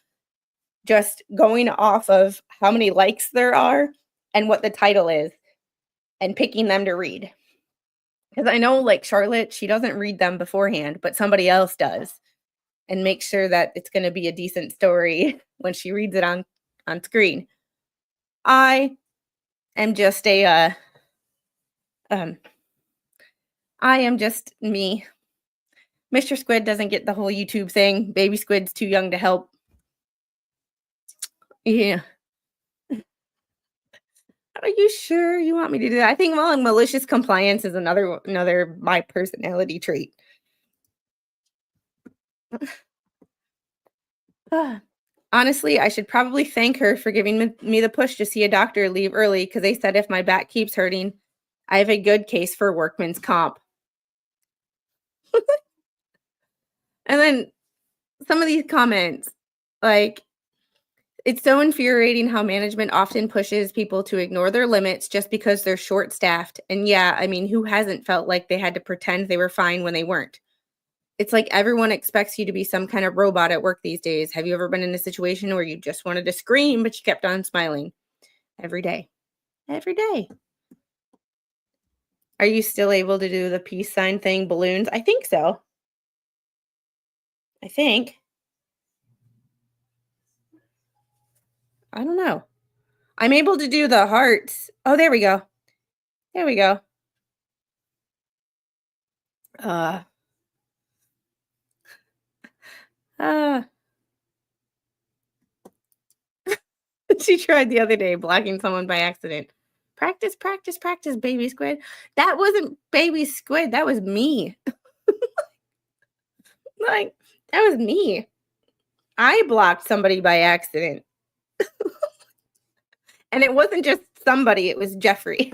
just going off of how many likes there are and what the title is and picking them to read. Because I know, like, Charlotte, she doesn't read them beforehand, but somebody else does, and make sure that it's going to be a decent story when she reads it on screen. I am just I am just me. Mr. Squid doesn't get the whole YouTube thing. Baby Squid's too young to help. Yeah. Are you sure you want me to do that? I think, well, malicious compliance is another my personality trait. Honestly, I should probably thank her for giving me the push to see a doctor leave early, because they said if my back keeps hurting, I have a good case for workman's comp. And then some of these comments, like, it's so infuriating how management often pushes people to ignore their limits just because they're short-staffed. And yeah, I mean, who hasn't felt like they had to pretend they were fine when they weren't? It's like everyone expects you to be some kind of robot at work these days. Have you ever been in a situation where you just wanted to scream, but you kept on smiling? Every day. Every day. Are you still able to do the peace sign thing, balloons? I think so. I think. I don't know. I'm able to do the hearts. Oh, there we go. There we go. Uh, she tried the other day blocking someone by accident. Practice, practice, practice, baby squid. That wasn't baby squid. That was me. Like, that was me. I blocked somebody by accident. And it wasn't just somebody, it was Jeffrey.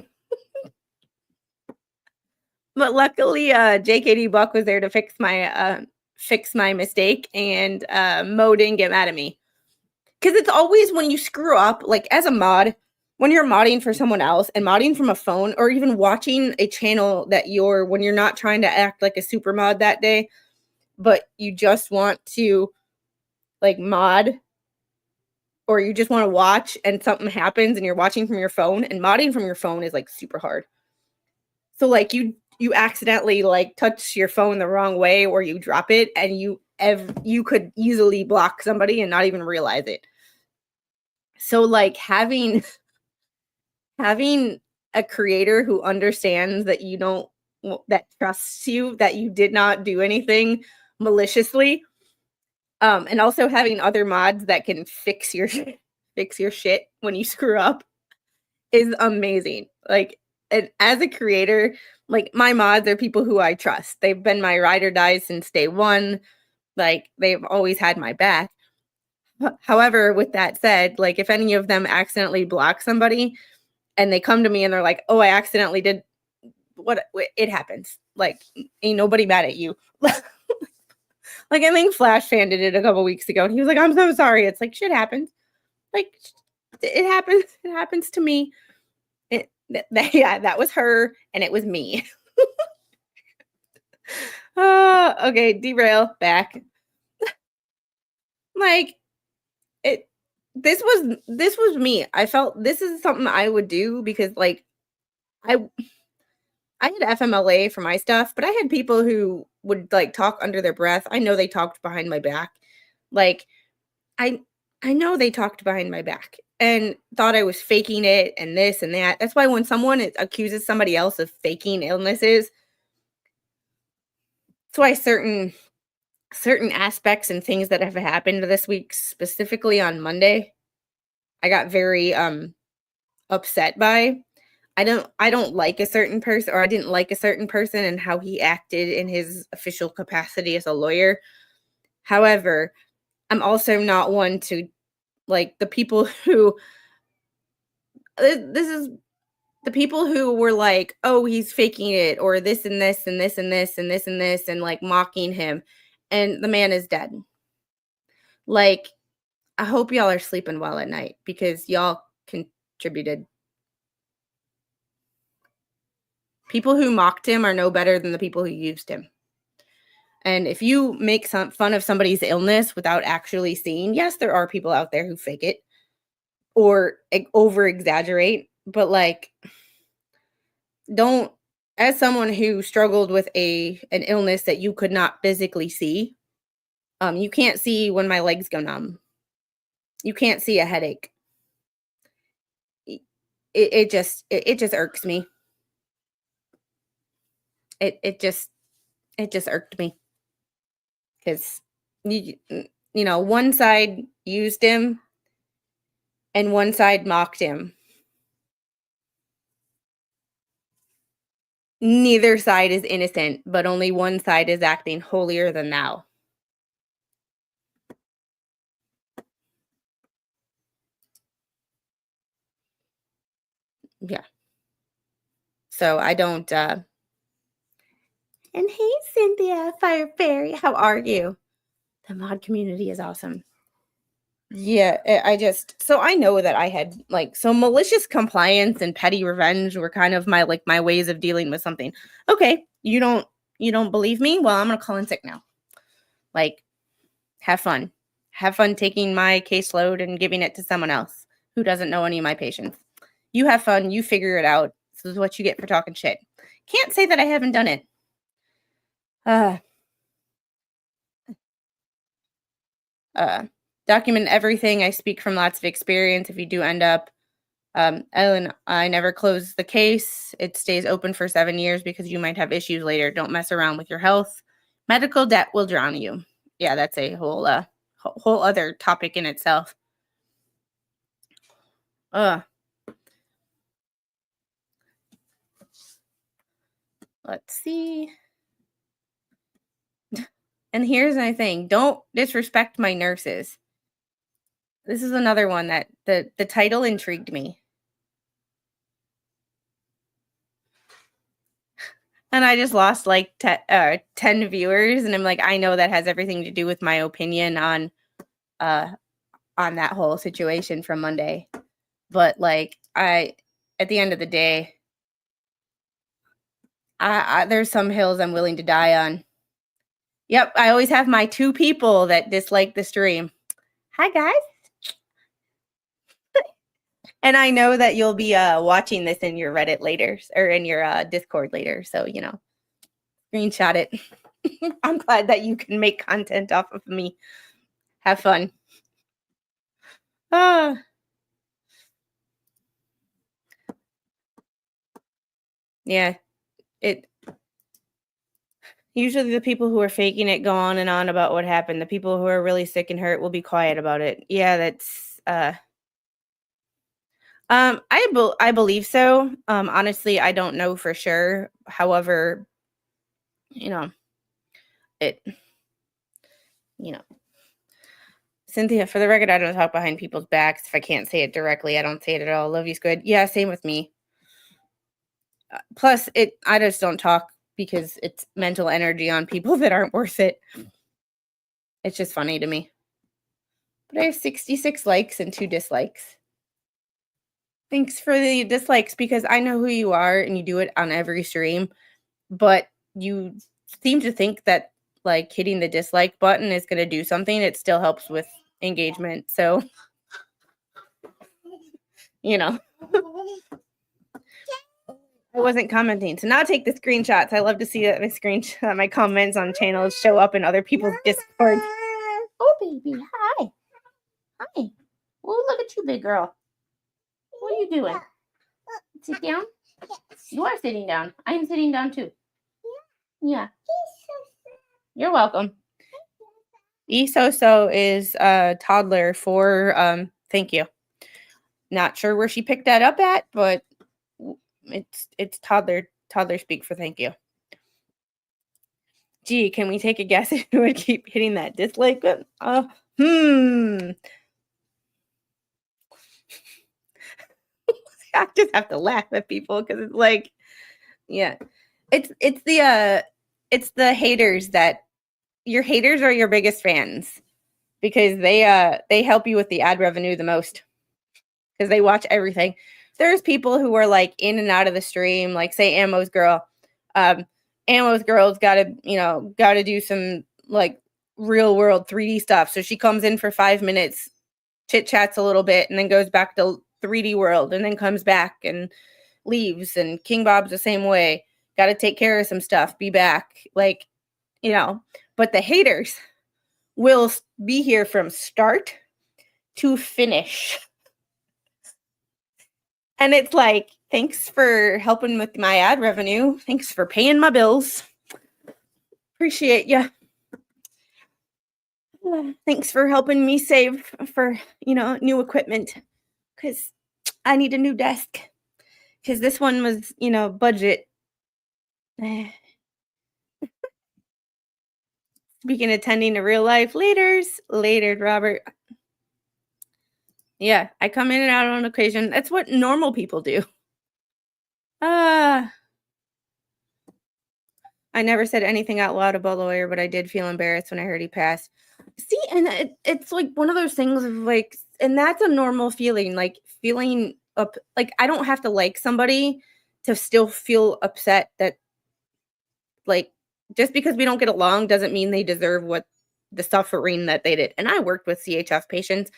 But luckily, JKD Buck was there to fix my mistake, and Mo didn't get mad at me. Because it's always when you screw up, like, as a mod, when you're modding for someone else and modding from a phone, or even watching a channel when you're not trying to act like a super mod that day, but you just want to, like, mod, or you just want to watch and something happens and you're watching from your phone, and modding from your phone is, like, super hard. So, like, you accidentally, like, touch your phone the wrong way, or you drop it, and you could easily block somebody and not even realize it. So, like, having a creator who understands that that trusts you, that you did not do anything maliciously, and also having other mods that can fix your shit when you screw up is amazing. Like, and as a creator, like, my mods are people who I trust. They've been my ride or die since day one. Like, they've always had my back. However, with that said, like, if any of them accidentally block somebody and they come to me and they're like, "Oh, I accidentally did," it happens. Like, ain't nobody mad at you. Like, I think Flash fan did it a couple weeks ago, and he was like, "I'm so sorry." It's like, shit happens. Like, it happens. It happens to me. Yeah, that was her, and it was me. Okay, derail back. Like, it. This was me. I felt this is something I would do because, like, I I had FMLA for my stuff, but I had people who would like talk under their breath. I know they talked behind my back. Like, I I know they talked behind my back and thought I was faking it and this and that. That's why when someone accuses somebody else of faking illnesses, that's why certain aspects and things that have happened this week, specifically on Monday, I got very upset by. I don't like a certain person, or I didn't like a certain person and how he acted in his official capacity as a lawyer. However, I'm also not one to like the people who this is the people who were like, "Oh, he's faking it," or this and this and this and this and this and this, and like mocking him, and the man is dead. Like, I hope y'all are sleeping well at night because y'all contributed. People who mocked him are no better than the people who used him. And if you make some fun of somebody's illness without actually seeing, yes, there are people out there who fake it or over exaggerate, but like, don't, as someone who struggled with an illness that you could not physically see, you can't see when my legs go numb. You can't see a headache. It just irks me. It just irked me because one side used him and one side mocked him. Neither side is innocent, but only one side is acting holier than thou. Yeah. So I don't and hey Cynthia, Fire Fairy, how are you? The mod community is awesome. Yeah, so I know that I had like so malicious compliance and petty revenge were kind of my ways of dealing with something. Okay, you don't believe me? Well, I'm gonna call in sick now. Like, have fun. Have fun taking my caseload and giving it to someone else who doesn't know any of my patients. You have fun, you figure it out. This is what you get for talking shit. Can't say that I haven't done it. Document everything. I speak from lots of experience. If you do end up, Ellen, I never close the case. It stays open for 7 years because you might have issues later. Don't mess around with your health. Medical debt will drown you. Yeah, that's a whole other topic in itself. Let's see. And here's my thing. Don't disrespect my nurses. This is another one that the title intrigued me. And I just lost like 10 viewers, and I'm like, I know that has everything to do with my opinion on that whole situation from Monday. But like, at the end of the day, there's some hills I'm willing to die on. Yep, I always have my 2 people that dislike the stream. Hi guys. And I know that you'll be watching this in your Reddit later, or in your Discord later, so screenshot it. I'm glad that you can make content off of me. Have fun. Yeah. Usually the people who are faking it go on and on about what happened. The people who are really sick and hurt will be quiet about it. Yeah, that's I believe so. Honestly, I don't know for sure. However, it Cynthia, for the record, I don't talk behind people's backs. If I can't say it directly, I don't say it at all. Love you's good. Yeah, same with me. Plus, I just don't talk because it's mental energy on people that aren't worth it. It's just funny to me. But I have 66 likes and 2 dislikes. Thanks for the dislikes because I know who you are and you do it on every stream, but you seem to think that like hitting the dislike button is going to do something. It still helps with engagement. So, you know, I wasn't commenting. So now take the screenshots. I love to see that my comments on channels show up in other people's Discords. Oh, baby. Hi. Hi. Oh, look at you, big girl. What are you doing? Sit down? You are sitting down. I am sitting down too. Yeah. You're welcome. Isoso is a toddler for thank you. Not sure where she picked that up at, but it's toddler speak for thank you. Gee, can we take a guess if you would keep hitting that dislike button? I just have to laugh at people because it's like, yeah, it's the haters that your haters are your biggest fans because they help you with the ad revenue the most because they watch everything. There's people who are like in and out of the stream, like say Ammo's girl. Ammo's girl's gotta do some like real world 3D stuff. So she comes in for 5 minutes, chit chats a little bit, and then goes back to 3D world and then comes back and leaves. And King Bob's the same way. Got to take care of some stuff, be back. Like, but the haters will be here from start to finish. And it's like, thanks for helping with my ad revenue. Thanks for paying my bills. Appreciate you. Thanks for helping me save for, new equipment. Because I need a new desk. Because this one was, budget. Speaking of tending to real life, later, Robert. Yeah, I come in and out on occasion. That's what normal people do. I never said anything out loud about Lawyer, but I did feel embarrassed when I heard he passed. See, and it's like one of those things of like, and that's a normal feeling, like feeling up, like I don't have to like somebody to still feel upset that, like, just because we don't get along doesn't mean they deserve what the suffering that they did. And I worked with CHF patients.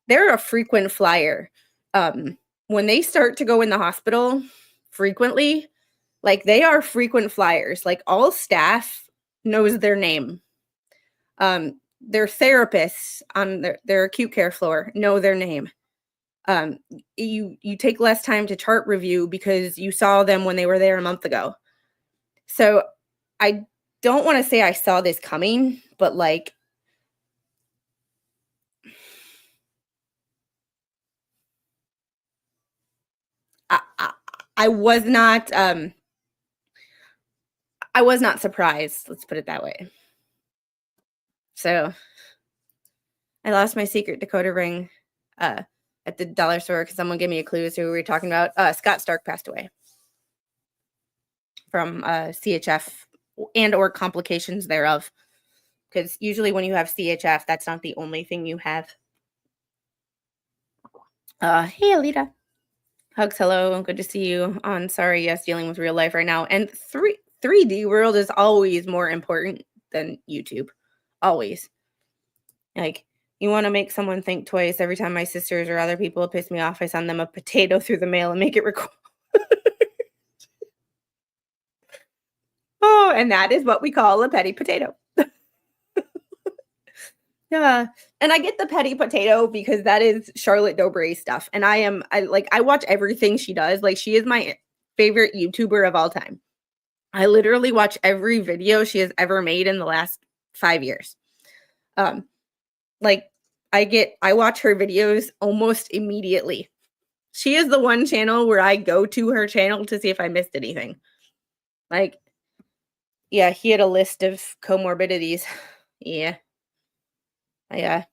They're a frequent flyer. When they start to go in the hospital frequently, like they are frequent flyers. Like all staff knows their name. Their therapists on their acute care floor know their name. You take less time to chart review because you saw them when they were there a month ago. So I don't want to say I saw this coming, but like, I was not surprised. Let's put it that way. So I lost my secret Dakota ring at the dollar store because someone gave me a clue as to who we were talking about. Scott Stark passed away from CHF and or complications thereof. Because usually when you have CHF, that's not the only thing you have. Hey, Alita. Hugs, hello. Good to see you on Sorry Yes, dealing with real life right now. And 3D world is always more important than YouTube. Always. Like, you want to make someone think twice. Every time my sisters or other people piss me off, I send them a potato through the mail and make it record. Oh, and that is what we call a petty potato. Yeah. And I get the petty potato because that is Charlotte Dobré stuff. And I watch everything she does. Like, she is my favorite YouTuber of all time. I literally watch every video she has ever made in the last 5 years. Like, I watch her videos almost immediately. She is the one channel where I go to her channel to see if I missed anything. Like, yeah, he had a list of comorbidities. Yeah. Yeah.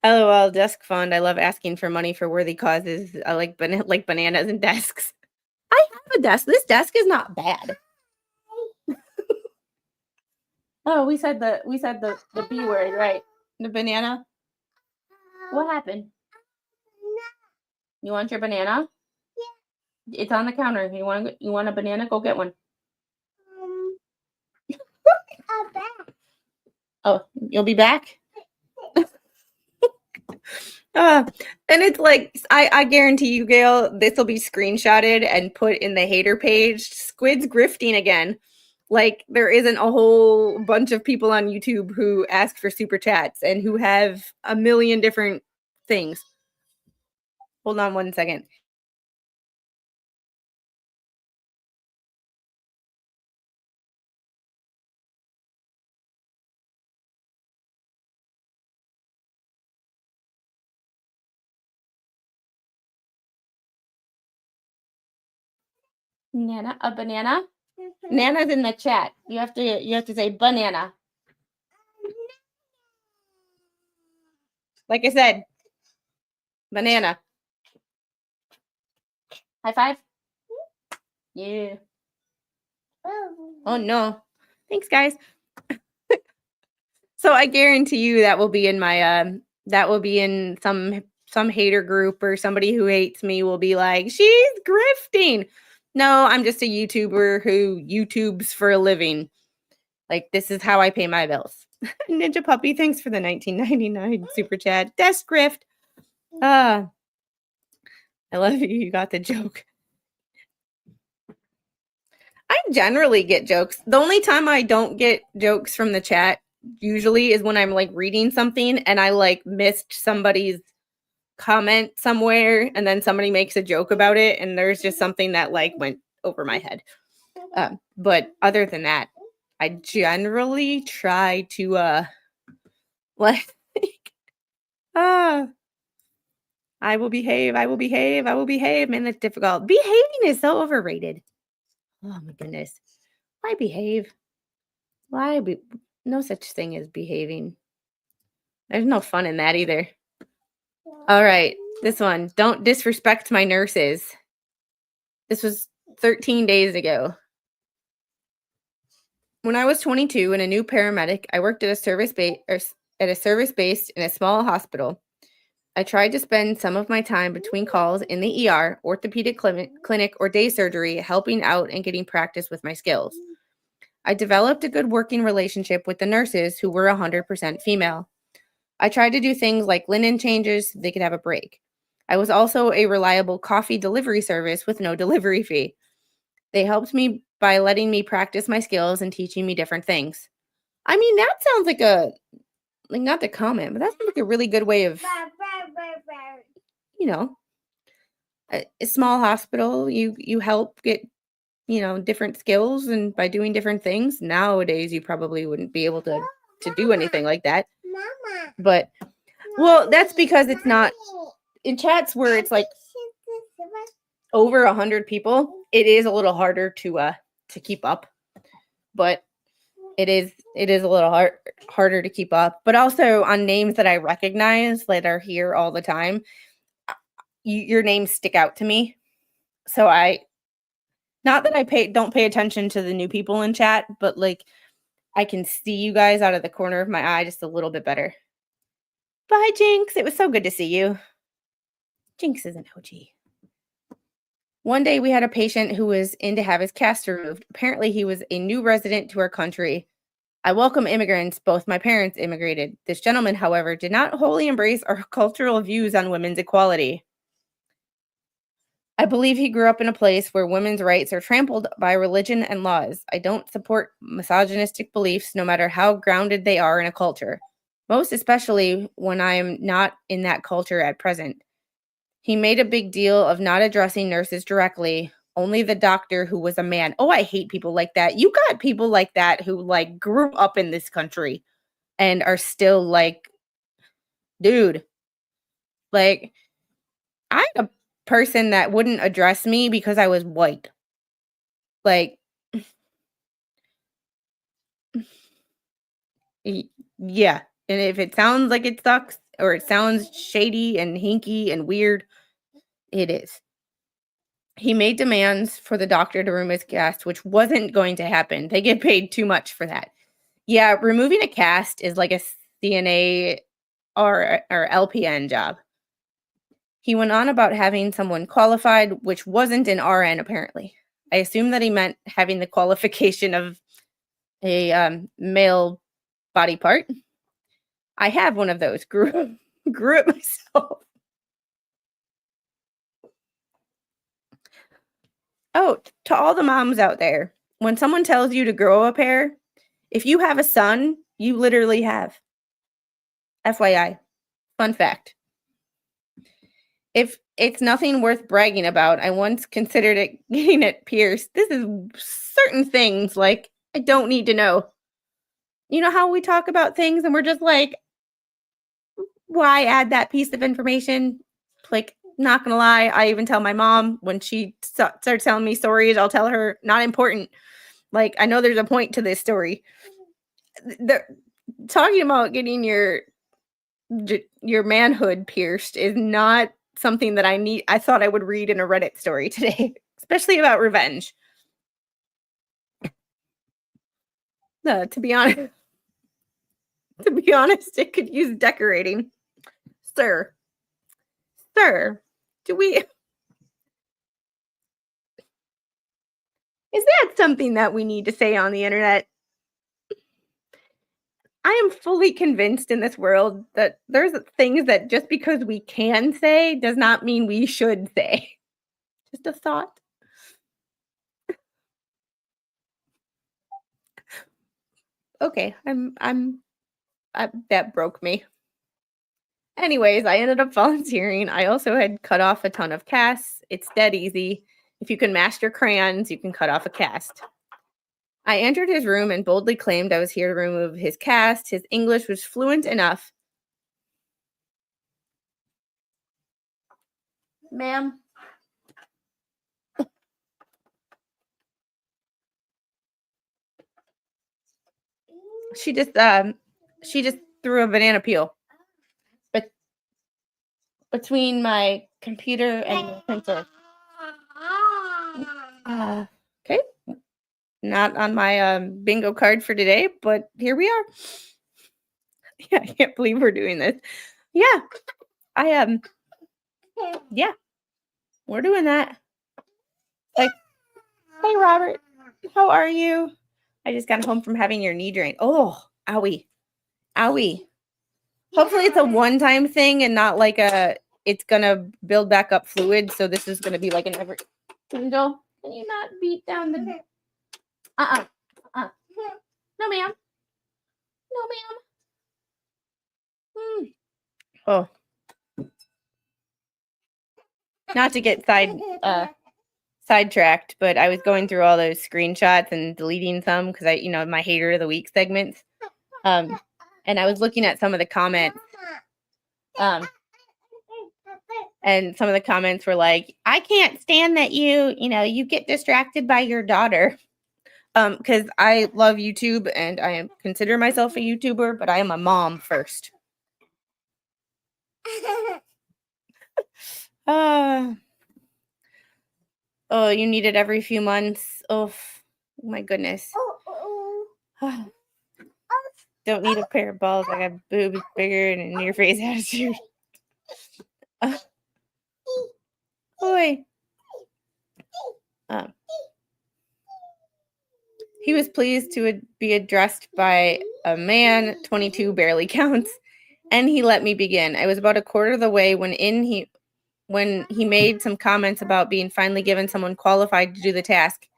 LOL, desk fund. I love asking for money for worthy causes. I like bananas and desks. I have a desk. This desk is not bad. Oh, we said the B word, right? The banana. What happened? You want your banana? It's on the counter. You want a banana? Go get one. Oh, you'll be back? And it's like, I guarantee you, Gail, this will be screenshotted and put in the hater page. Squid's grifting again. Like, there isn't a whole bunch of people on YouTube who ask for super chats and who have a million different things. Hold on one second. Nana, a banana? Nana's in the chat. You have to say banana. Like I said, banana. High five? Yeah. Oh no. Thanks, guys. So I guarantee you that will be in my that will be in some hater group, or somebody who hates me will be like, she's grifting. No, I'm just a YouTuber who YouTubes for a living. Like, this is how I pay my bills. Ninja Puppy, thanks for the 1999 super chat. Desk grift. I love you. You got the joke. I generally get jokes. The only time I don't get jokes from the chat usually is when I'm like reading something and I like missed somebody's comment somewhere, and then somebody makes a joke about it, and there's just something that like went over my head. But other than that, I generally try to like I will behave. Man, that's difficult. Behaving is so overrated. Oh my goodness. Why behave? No such thing as behaving. There's no fun in that either. All right, this one. Don't disrespect my nurses. This was 13 days ago. When I was 22 and a new paramedic, I worked at a service based in a small hospital. I tried to spend some of my time between calls in the ER, orthopedic clinic, or day surgery, helping out and getting practice with my skills. I developed a good working relationship with the nurses, who were 100% female. I tried to do things like linen changes so they could have a break. I was also a reliable coffee delivery service with no delivery fee. They helped me by letting me practice my skills and teaching me different things. I mean, that sounds like not the comment, but that sounds like a really good way of, a small hospital, you help get, different skills, and by doing different things. Nowadays, you probably wouldn't be able to do anything like that. But, well, that's because it's not in chats where it's like over 100 people. It is a little harder to keep up, but it is a little harder to keep up. But also on names that I recognize that are here all the time, your names stick out to me. So not that I don't pay attention to the new people in chat, but like I can see you guys out of the corner of my eye just a little bit better. Bye, Jinx. It was so good to see you. Jinx is an OG. One day we had a patient who was in to have his cast removed. Apparently he was a new resident to our country. I welcome immigrants. Both my parents immigrated. This gentleman, however, did not wholly embrace our cultural views on women's equality. I believe he grew up in a place where women's rights are trampled by religion and laws. I don't support misogynistic beliefs, no matter how grounded they are in a culture, most especially when I am not in that culture at present. He made a big deal of not addressing nurses directly, only the doctor, who was a man. Oh, I hate people like that. You got people like that who like grew up in this country and are still like, dude, like, I had a person that wouldn't address me because I was white. Like, yeah. And if it sounds like it sucks, or it sounds shady and hinky and weird, it is. He made demands for the doctor to remove his cast, which wasn't going to happen. They get paid too much for that. Yeah, removing a cast is like a CNA or LPN job. He went on about having someone qualified, which wasn't an RN apparently. I assume that he meant having the qualification of a male body part. I have one of those. Grew it myself. Oh, to all the moms out there, when someone tells you to grow a pair, if you have a son, you literally have. FYI, fun fact. If it's nothing worth bragging about, I once considered it getting it pierced. This is certain things like I don't need to know. You know how we talk about things and we're just like, why add that piece of information? Like, not gonna lie, I even tell my mom when she starts telling me stories, I'll tell her, not important. Like, I know there's a point to this story. Talking about getting your manhood pierced is not something that I thought I would read in a Reddit story today, especially about revenge. To be honest, it could use decorating. Sir, do we? Is that something that we need to say on the internet? I am fully convinced in this world that there's things that just because we can say does not mean we should say. Just a thought. Okay, that broke me. Anyways, I ended up volunteering. I also had cut off a ton of casts. It's dead easy. If you can master crayons, you can cut off a cast. I entered his room and boldly claimed I was here to remove his cast. His English was fluent enough. Ma'am. She just threw a banana peel. But between my computer and the printer. Okay. Not on my bingo card for today, but here we are. Yeah, I can't believe we're doing this. Yeah. I yeah. We're doing that. Like, hey Robert, how are you? I just got home from having your knee drained. Oh, owie. Owie. Hopefully it's a one-time thing and not like it's gonna build back up fluid. So this is gonna be like an ever. Angel, can you not beat down the no ma'am. No ma'am. Oh. Not to get sidetracked, but I was going through all those screenshots and deleting some because my hater of the week segments. And I was looking at some of the comments. And some of the comments were like, I can't stand that you get distracted by your daughter. Because I love YouTube and I consider myself a YouTuber, but I am a mom first. Oh, you need it every few months. Oh my goodness. Don't need a pair of balls. I got boobs bigger and an in-your-face attitude. Boy. He was pleased to be addressed by a man. 22 barely counts. And he let me begin. I was about a quarter of the way when he made some comments about being finally given someone qualified to do the task.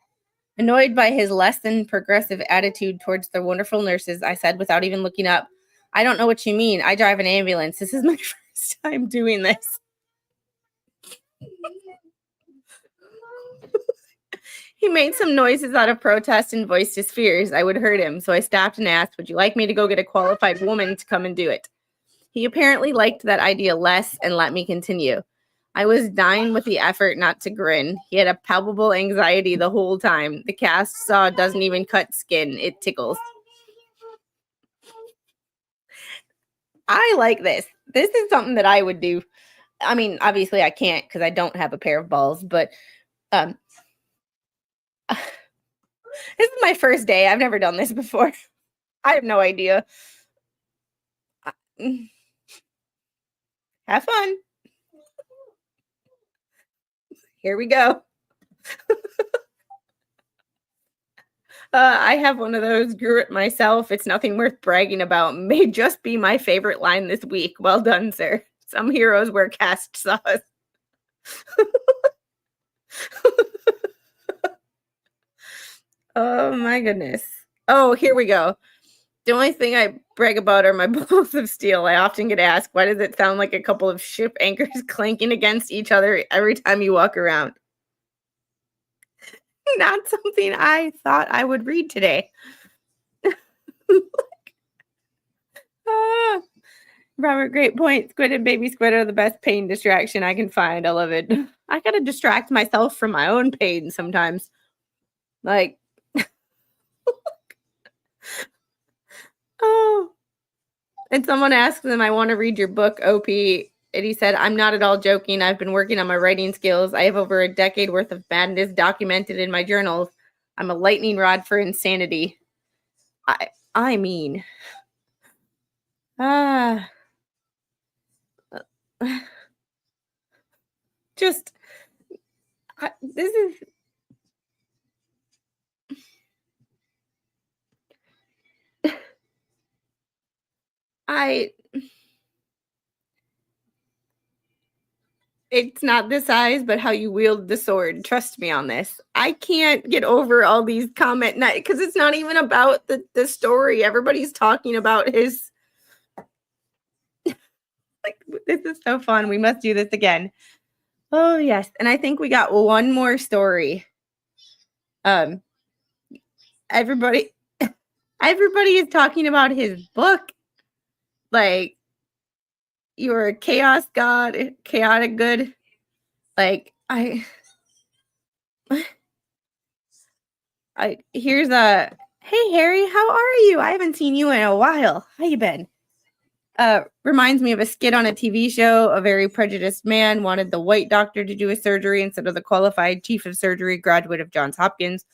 Annoyed by his less than progressive attitude towards the wonderful nurses, I said without even looking up, I don't know what you mean. I drive an ambulance. This is my first time doing this. He made some noises out of protest and voiced his fears I would hurt him, so I stopped and asked, would you like me to go get a qualified woman to come and do it? He apparently liked that idea less and let me continue. I was dying with the effort not to grin. He had a palpable anxiety the whole time. The cast saw doesn't even cut skin. It tickles. I like this. This is something that I would do. I mean, obviously I can't because I don't have a pair of balls, but this is my first day. I've never done this before. I have no idea. Mm, have fun. Here we go. I have one of those, grew it myself. It's nothing worth bragging about. May just be my favorite line this week. Well done, sir. Some heroes wear cast sauce. Oh my goodness. Oh, here we go. The only thing I brag about are my balls of steel. I often get asked, why does it sound like a couple of ship anchors clanking against each other every time you walk around? Not something I thought I would read today. Ah, Robert, great point. Squid and baby squid are the best pain distraction I can find. I love it. I gotta distract myself from my own pain sometimes. Like, oh. And someone asked him, I want to read your book, OP. And he said, I'm not at all joking. I've been working on my writing skills. I have over a decade worth of madness documented in my journals. I'm a lightning rod for insanity. I mean, ah, just this is I. It's not the size, but how you wield the sword. Trust me on this. I can't get over all these comment because it's not even about the story. Everybody's talking about his. Like, this is so fun. We must do this again. Oh yes, and I think we got one more story. Everybody, everybody is talking about his book. Like, you're a chaos god, chaotic good. Like, here's a hey Harry, how are you? I haven't seen you in a while. How you been? Reminds me of a skit on a TV show. A very prejudiced man wanted the white doctor to do his surgery instead of the qualified chief of surgery graduate of Johns Hopkins.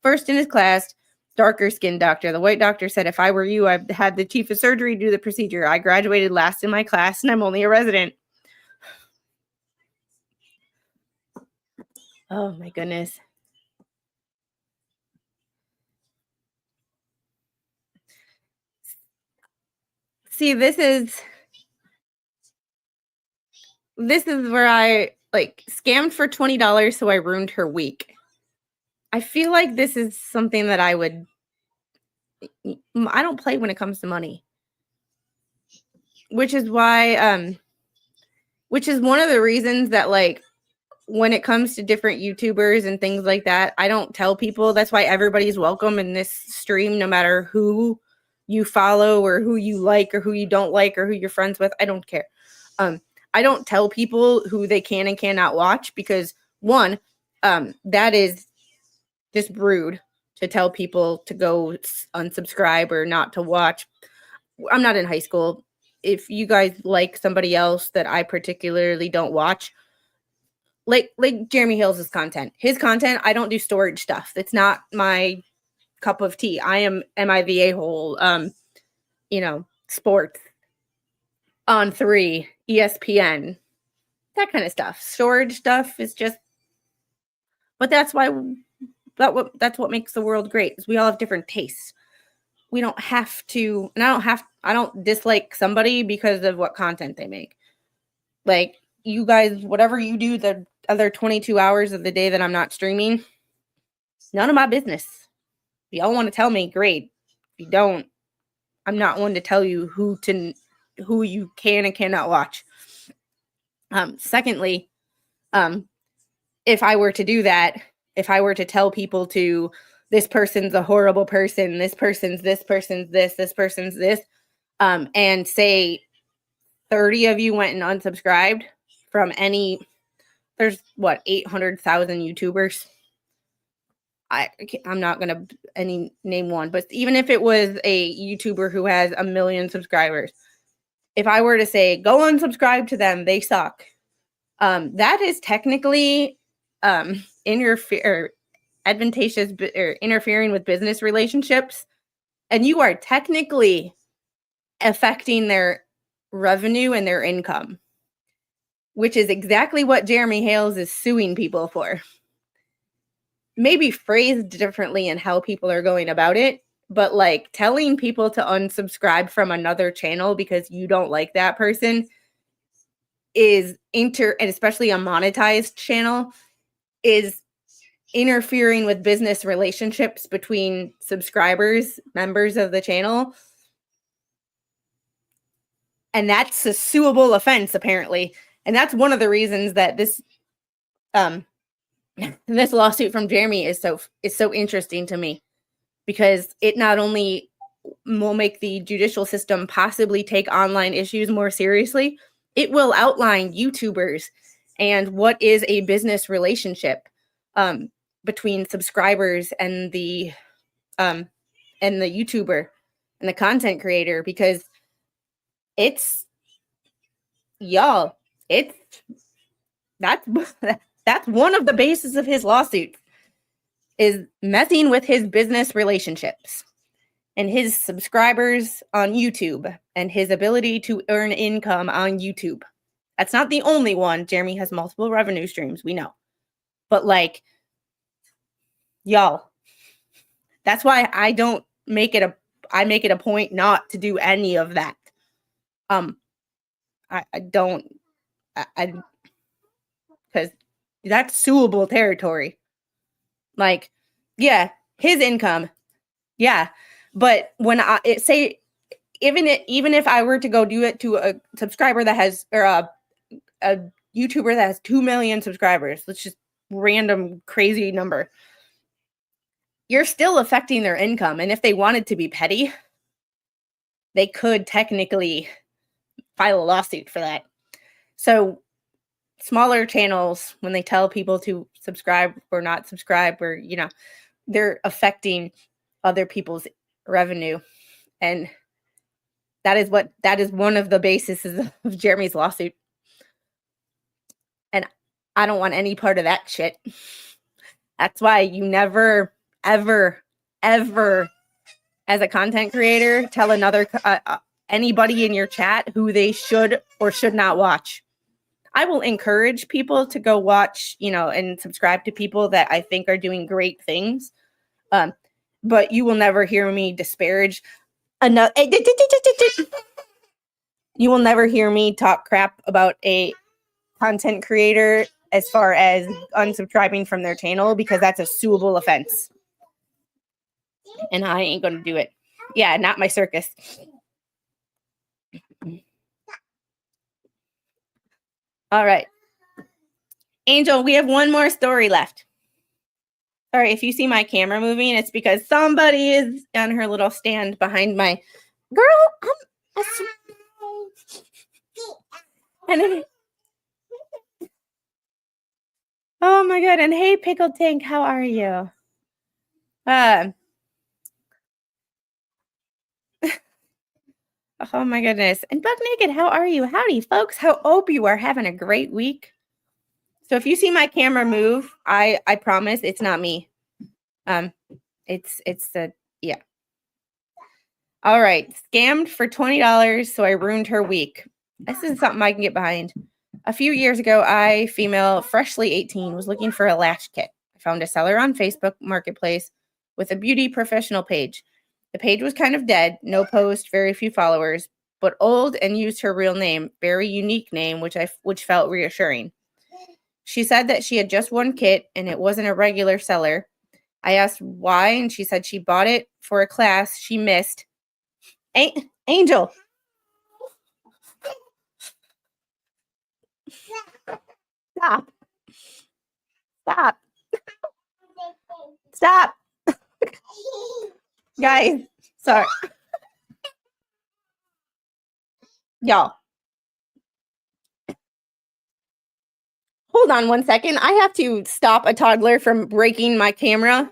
First in his class, darker skinned doctor. The white doctor said, if I were you, I'd had the chief of surgery do the procedure. I graduated last in my class and I'm only a resident. Oh my goodness. See, this is where I like scammed for $20, so I ruined her week. I feel like this is something that I don't play when it comes to money. Which is why which is one of the reasons that, like, when it comes to different YouTubers and things like that, I don't tell people. That's why everybody's welcome in this stream, no matter who you follow or who you like or who you don't like or who you're friends with. I don't care. I don't tell people who they can and cannot watch because, one, that is just rude to tell people to go unsubscribe or not to watch. I'm not in high school. If you guys like somebody else that I particularly don't watch, like Jeremy Hill's content. His content, I don't do storage stuff. That's not my cup of tea. Am I the a-hole? Sports on 3, ESPN, that kind of stuff. Storage stuff is just, but that's what makes the world great, is we all have different tastes. We don't have to, and I don't dislike somebody because of what content they make. Like, you guys, whatever you do the other 22 hours of the day that I'm not streaming, none of my business. If y'all want to tell me, great. If you don't, I'm not one to tell you who you can and cannot watch. Secondly, if I were to do that, if I were to tell people to, this person's a horrible person, this person's this person's this, and say 30 of you went and unsubscribed from there's 800,000 YouTubers. I'm not going to name one, but even if it was a YouTuber who has 1 million subscribers, if I were to say, go unsubscribe to them, they suck. That is technically advantageous or interfering with business relationships And you are technically affecting their revenue and their income, which is exactly what Jeremy Hales is suing people for. Maybe phrased differently in how people are going about it, but like telling people to unsubscribe from another channel because you don't like that person is and especially a monetized channel, is interfering with business relationships between subscribers, members of the channel. And that's a suable offense, apparently. And that's one of the reasons that this this lawsuit from Jeremy is so interesting to me, because it not only will make the judicial system possibly take online issues more seriously, it will outline YouTubers and what is a business relationship between subscribers and the YouTuber and the content creator, because it's y'all, it's that's that's one of the bases of his lawsuit, is messing with his business relationships and his subscribers on YouTube and his ability to earn income on YouTube. That's not the only one. Jeremy has multiple revenue streams, we know. But like, y'all, that's why I make it a point not to do any of that. I don't, because that's suable territory. Like, yeah, his income, yeah, but when even if I were to go do it to a subscriber that has, or a YouTuber that has 2 million subscribers, let's just random crazy number, you're still affecting their income. And if they wanted to be petty, they could technically file a lawsuit for that. So smaller channels, when they tell people to subscribe or not subscribe, or, they're affecting other people's revenue. And that is one of the bases of Jeremy's lawsuit. And I don't want any part of that shit. That's why you never, ever, ever, as a content creator, tell anybody in your chat who they should or should not watch. I will encourage people to go watch, and subscribe to people that I think are doing great things. But you will never hear me disparage another. You will never hear me talk crap about a content creator as far as unsubscribing from their channel, because that's a suable offense. And I ain't going to do it. Yeah, not my circus. All right. Angel, we have one more story left. Sorry, if you see my camera moving, it's because somebody is on her little stand behind my girl. And oh my god! And hey, Pickle Tank, how are you? Oh my goodness! And Buck Naked, how are you? Howdy, folks. Hope you are having a great week. So if you see my camera move, I promise it's not me. It's the yeah. All right, scammed for $20, so I ruined her week. This is something I can get behind. A few years ago, I, female, freshly 18, was looking for a lash kit. I found a seller on Facebook Marketplace with a beauty professional page. The page was kind of dead, no post, very few followers, but old, and used her real name, very unique name, which felt reassuring. She said that she had just one kit and it wasn't a regular seller. I asked why, and she said she bought it for a class she missed. Angel. Stop. Stop. Stop. Guys, sorry. Y'all. Hold on one second. I have to stop a toddler from breaking my camera.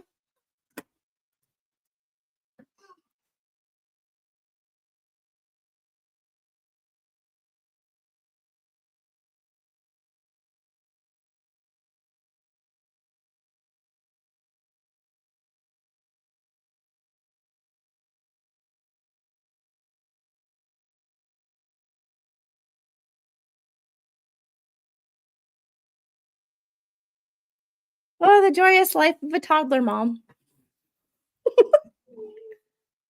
Oh, the joyous life of a toddler mom.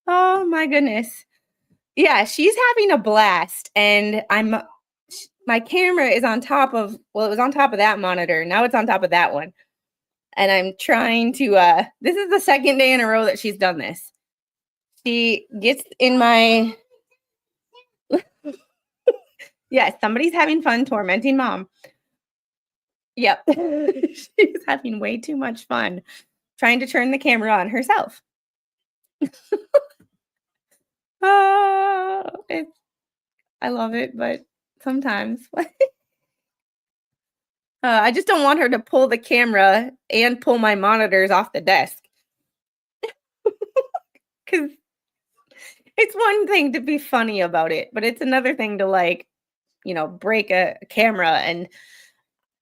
Oh my goodness. Yeah, she's having a blast, and my camera is on top of, well, it was on top of that monitor. Now it's on top of that one. And I'm trying to this is the second day in a row that she's done this. She gets in my yeah, somebody's having fun tormenting mom. Yep. She's having way too much fun trying to turn the camera on herself. Oh, I love it, but sometimes I just don't want her to pull the camera and pull my monitors off the desk. Because it's one thing to be funny about it, but it's another thing to, like, break a camera, and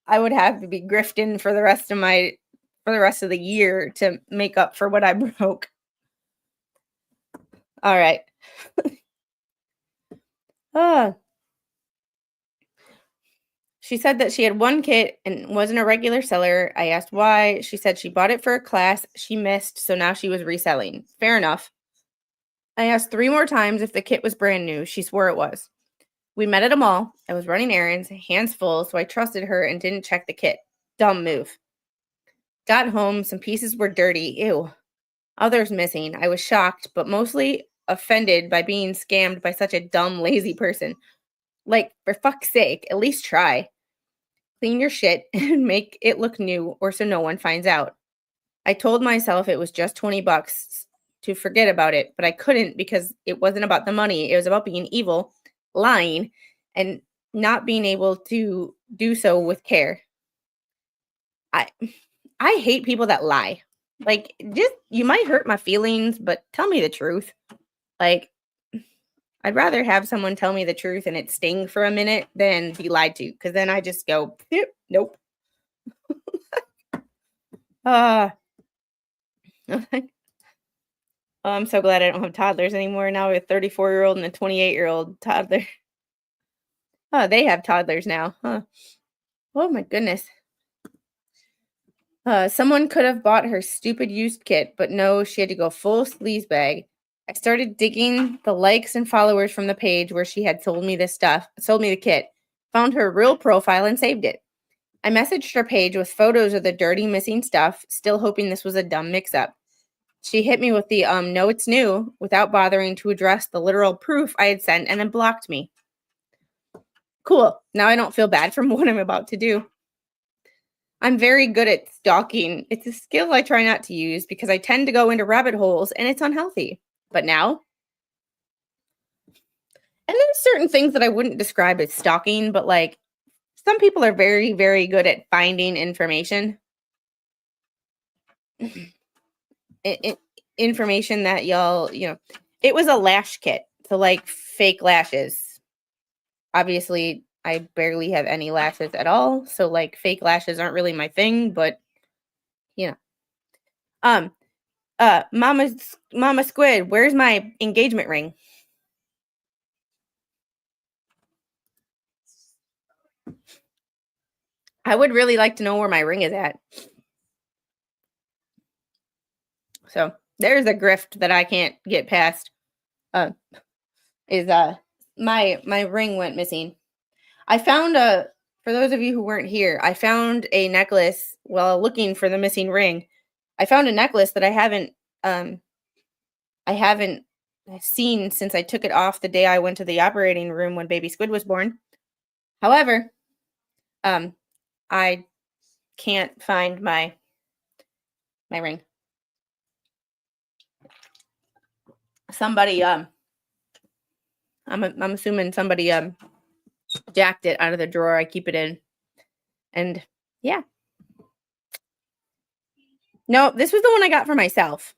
I would have to be grifting for the rest of the year to make up for what I broke. All right. uh, she said that she had one kit and wasn't a regular seller. I asked why. She said she bought it for a class she missed, so now she was reselling. Fair enough. I asked 3 more times if the kit was brand new. She swore it was. We met at a mall. I was running errands, hands full, so I trusted her and didn't check the kit. Dumb move. Got home, some pieces were dirty. Ew. Others missing. I was shocked, but mostly offended by being scammed by such a dumb, lazy person. Like, for fuck's sake, at least try. Clean your shit and make it look new, or so no one finds out. I told myself it was just $20 to forget about it, but I couldn't because it wasn't about the money. It was about being evil, lying, and not being able to do so with care. I hate people that lie. Like, just, you might hurt my feelings, but tell me the truth. Like, I'd rather have someone tell me the truth and it sting for a minute than be lied to, because then I just go, nope. Oh, I'm so glad I don't have toddlers anymore. Now we have a 34-year-old and a 28-year-old toddler. Oh, they have toddlers now, huh? Oh my goodness. Someone could have bought her stupid used kit, but no, she had to go full sleaze bag. I started digging the likes and followers from the page where she had sold me the kit, found her real profile and saved it. I messaged her page with photos of the dirty missing stuff, still hoping this was a dumb mix-up. She hit me with the no, it's new, without bothering to address the literal proof I had sent, and then blocked me. Cool. Now I don't feel bad for what I'm about to do. I'm very good at stalking. It's a skill I try not to use because I tend to go into rabbit holes and it's unhealthy. But now, and there's certain things that I wouldn't describe as stalking, but like some people are very, very good at finding information. Information that y'all, it was a lash kit. So like fake lashes. Obviously, I barely have any lashes at all. So like fake lashes aren't really my thing, but Mama Squid, where's my engagement ring? I would really like to know where my ring is at. So there's a grift that I can't get past. My ring went missing. I found for those of you who weren't here, I found a necklace while looking for the missing ring. I found a necklace that I haven't seen since I took it off the day I went to the operating room when baby Squid was born. However, I can't find my ring. Somebody I'm assuming somebody jacked it out of the drawer I keep it in. And yeah. No, this was the one I got for myself.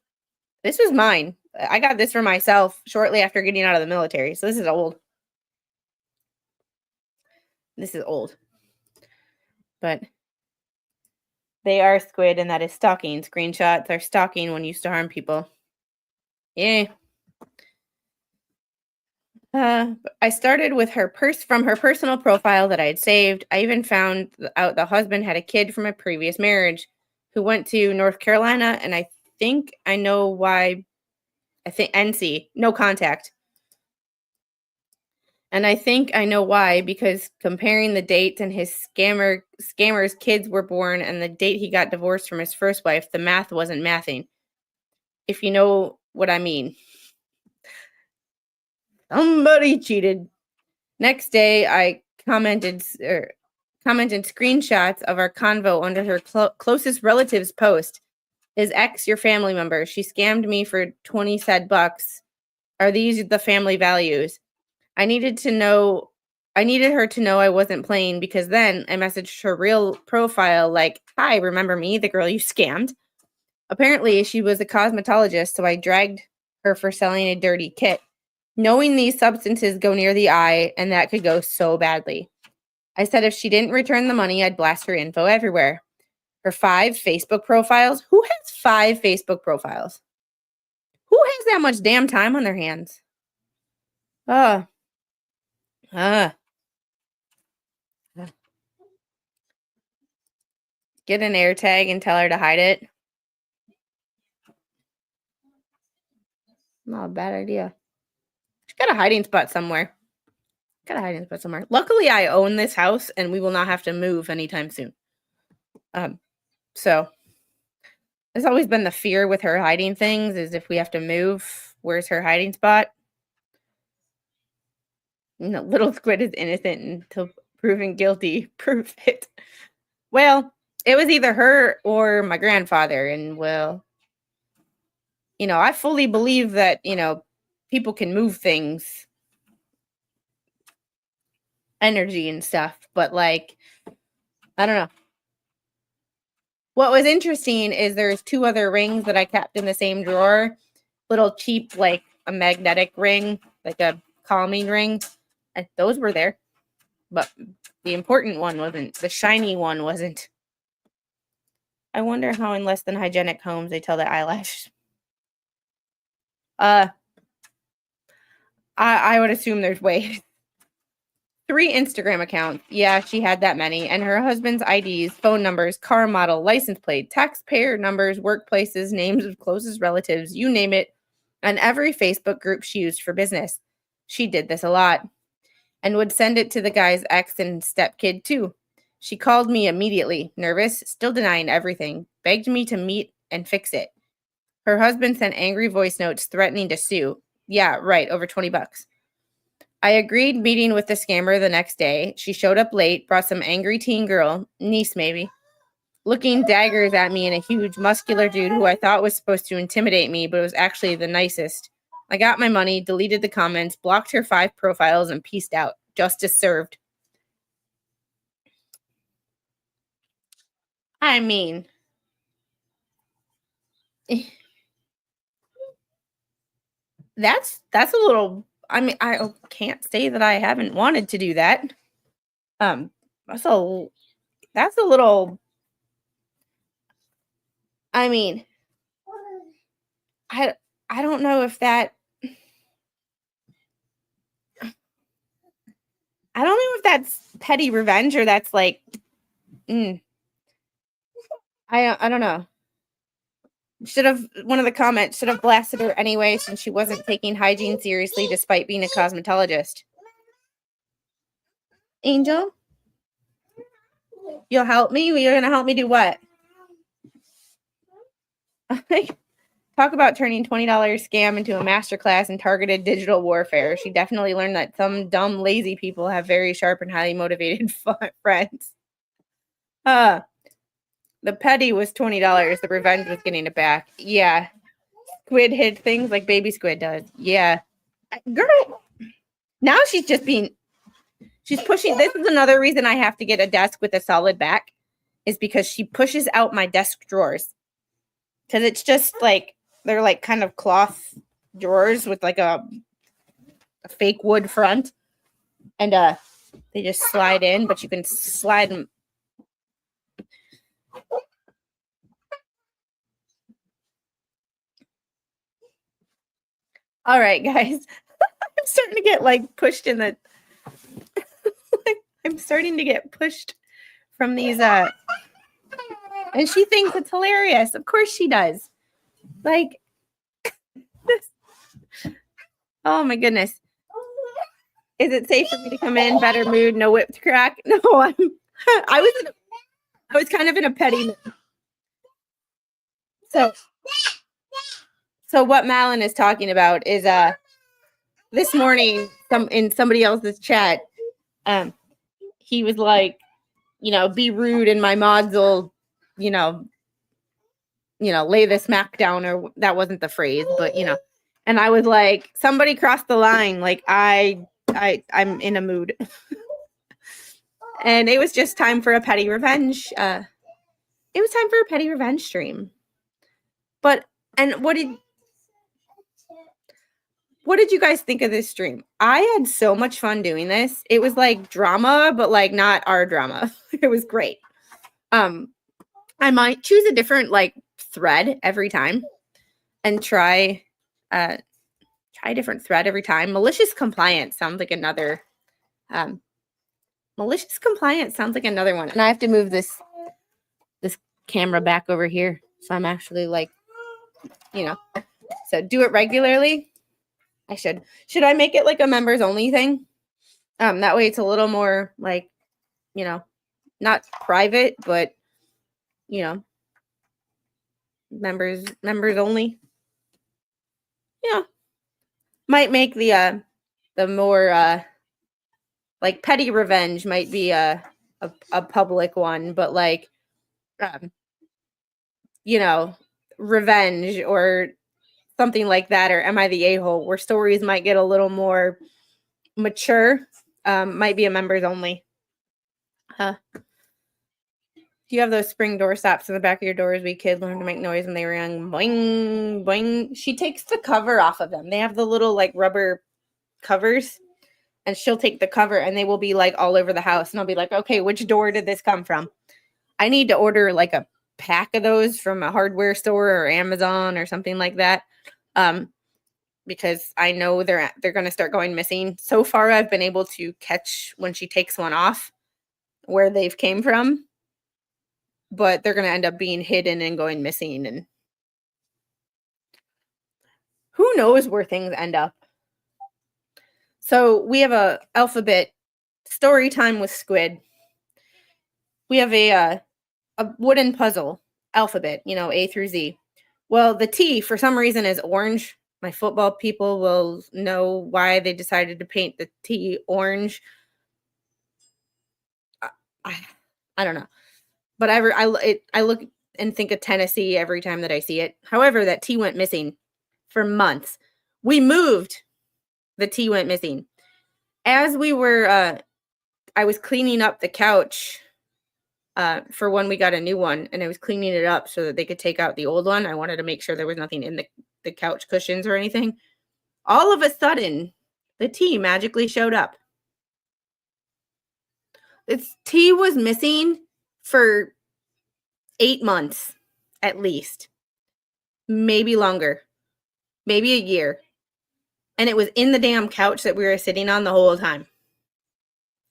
This was mine. I got this for myself shortly after getting out of the military. So this is old. But they are squid, and that is stalking. Screenshots are stalking when used to harm people. Yeah. I started with from her personal profile that I had saved. I even found out the husband had a kid from a previous marriage who went to North Carolina, and I think I know why. I think NC, no contact. And I think I know why, because comparing the dates and his scammer's kids were born and the date he got divorced from his first wife, the math wasn't mathing. If you know what I mean. Somebody cheated. Next day, I commented screenshots of our convo under her closest relative's post. Is X your family member? She scammed me for 20 said bucks. Are these the family values? I needed her to know I wasn't playing, because then I messaged her real profile like, "Hi, remember me, the girl you scammed?" Apparently, she was a cosmetologist, so I dragged her for selling a dirty kit, knowing these substances go near the eye and that could go so badly. I said if she didn't return the money, I'd blast her info everywhere. Her 5 Facebook profiles? Who has 5 Facebook profiles? Who has that much damn time on their hands? Get an air tag and tell her to hide it. Not a bad idea. She's got a hiding spot somewhere. Luckily, I own this house and we will not have to move anytime soon. So there's always been the fear with her hiding things is if we have to move, where's her hiding spot? Little squid is innocent until proven guilty. Prove it. Well, it was either her or my grandfather. And I fully believe that, people can move things, energy and stuff. But I don't know. What was interesting is there's 2 other rings that I kept in the same drawer. Little cheap, like a magnetic ring, like a calming ring. And those were there. But the important one wasn't. The shiny one wasn't. I wonder how in less than hygienic homes they tell the eyelash. I would assume there's ways. 3 Instagram accounts. Yeah, she had that many. And her husband's IDs, phone numbers, car model, license plate, taxpayer numbers, workplaces, names of closest relatives, you name it, and every Facebook group she used for business. She did this a lot and would send it to the guy's ex and stepkid too. She called me immediately, nervous, still denying everything, begged me to meet and fix it. Her husband sent angry voice notes threatening to sue. Yeah, right, over 20 bucks. I agreed, meeting with the scammer the next day. She showed up late, brought some angry teen girl, niece maybe, looking daggers at me, and a huge muscular dude who I thought was supposed to intimidate me, but was actually the nicest. I got my money, deleted the comments, blocked her 5 profiles, and peaced out. Justice served. I mean, that's a little. I mean, I can't say that I haven't wanted to do that. So that's a little. I mean, I don't know if that. I don't know if that's petty revenge or that's like. I don't know. One of the comments should have blasted her anyway, since she wasn't taking hygiene seriously despite being a cosmetologist. Angel, you'll help me? You're gonna help me do what? Talk about turning $20 scam into a masterclass in targeted digital warfare. She definitely learned that some dumb, lazy people have very sharp and highly motivated friends. The petty was $20. The revenge was getting it back. Yeah. Squid hid things like baby squid does. Yeah. Girl. Now she's pushing. This is another reason I have to get a desk with a solid back, is because she pushes out my desk drawers. Because it's just like, they're like kind of cloth drawers with like a fake wood front. And they just slide in, but you can slide them. All right, guys. I'm starting to get like pushed in the. I'm starting to get pushed from these. And she thinks it's hilarious. Of course she does. Like, oh my goodness. Is it safe for me to come in? Better mood, no whipped crack. No, I was kind of in a petty mood. So what Malin is talking about is this morning in somebody else's chat, he was like, be rude and my mods will, lay the smack down, or that wasn't the phrase, but and I was like, somebody crossed the line. Like I'm in a mood. And it was just time for a petty revenge. It was time for a petty revenge stream. And what did you guys think of this stream? I had so much fun doing this. It was like drama, but like not our drama. It was great. I might choose a different like thread every time and try a different thread every time. Malicious compliance sounds like another one. And I have to move this camera back over here. So I'm actually like, so do it regularly. I should. Should I make it like a members only thing? That way it's a little more like, not private, but members only. Might make the more like petty revenge might be a public one, but like revenge or something like that, or am I the a-hole, where stories might get a little more mature, might be a members only. Do you have those spring door stops in the back of your doors? We kids learned to make noise when they were young. Boing, boing. She takes the cover off of them. They have the little like rubber covers, and she'll take the cover and they will be like all over the house. And I'll be like, okay, which door did this come from? I need to order like a pack of those from a hardware store or Amazon or something like that. Because I know they're going to start going missing. So far, I've been able to catch when she takes one off where they've came from, but they're going to end up being hidden and going missing, and who knows where things end up. So we have a alphabet story time with Squid. We have a wooden puzzle alphabet, A through Z. Well, the T for some reason is orange. My football people will know why they decided to paint the T orange. I don't know. But I look and think of Tennessee every time that I see it. However, that T went missing for months. We moved. The T went missing. As we were, I was cleaning up the couch for when we got a new one, and I was cleaning it up so that they could take out the old one. I wanted to make sure there was nothing in the couch cushions or anything. All of a sudden, the T magically showed up. Its T was missing for 8 months, at least. Maybe longer. Maybe a year. And it was in the damn couch that we were sitting on the whole time.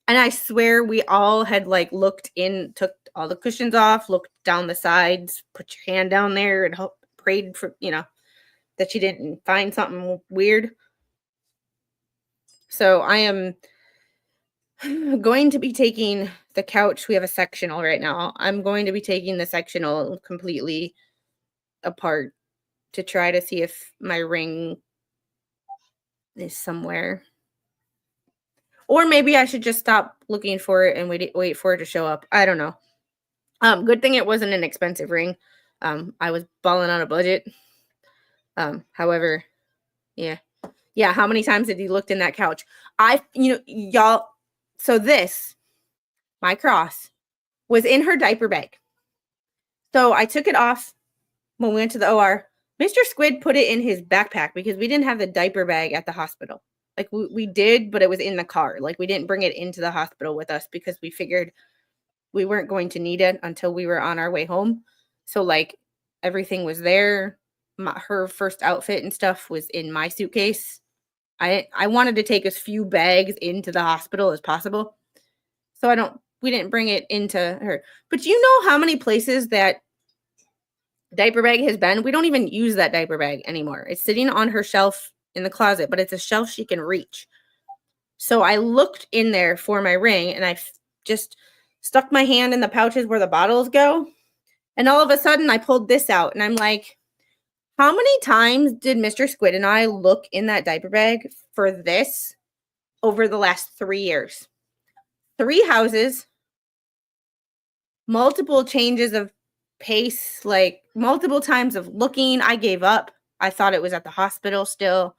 And I swear we all had like looked in, took all the cushions off, looked down the sides, put your hand down there and prayed for, that you didn't find something weird. So I am going to be taking the couch. We have a sectional right now. I'm going to be taking the sectional completely apart to try to see if my ring is somewhere. Or maybe I should just stop looking for it and wait for it to show up. I don't know. Good thing it wasn't an expensive ring. I was balling on a budget. However, yeah. How many times have you looked in that couch? Y'all. So my cross, was in her diaper bag. So I took it off when we went to the OR. Mr. Squid put it in his backpack because we didn't have the diaper bag at the hospital. Like we did, but it was in the car. Like we didn't bring it into the hospital with us because we figured we weren't going to need it until we were on our way home. So like everything was there. Her first outfit and stuff was in my suitcase. I wanted to take as few bags into the hospital as possible. So we didn't bring it into her. But do you know how many places that diaper bag has been. We don't even use that diaper bag anymore. It's sitting on her shelf in the closet, but it's a shelf she can reach. So I looked in there for my ring, and I just stuck my hand in the pouches where the bottles go. And all of a sudden I pulled this out, and I'm like, how many times did Mr. Squid and I look in that diaper bag for this over the last 3 years? 3 houses, multiple changes of pace, like multiple times of looking. I gave up. I thought it was at the hospital still.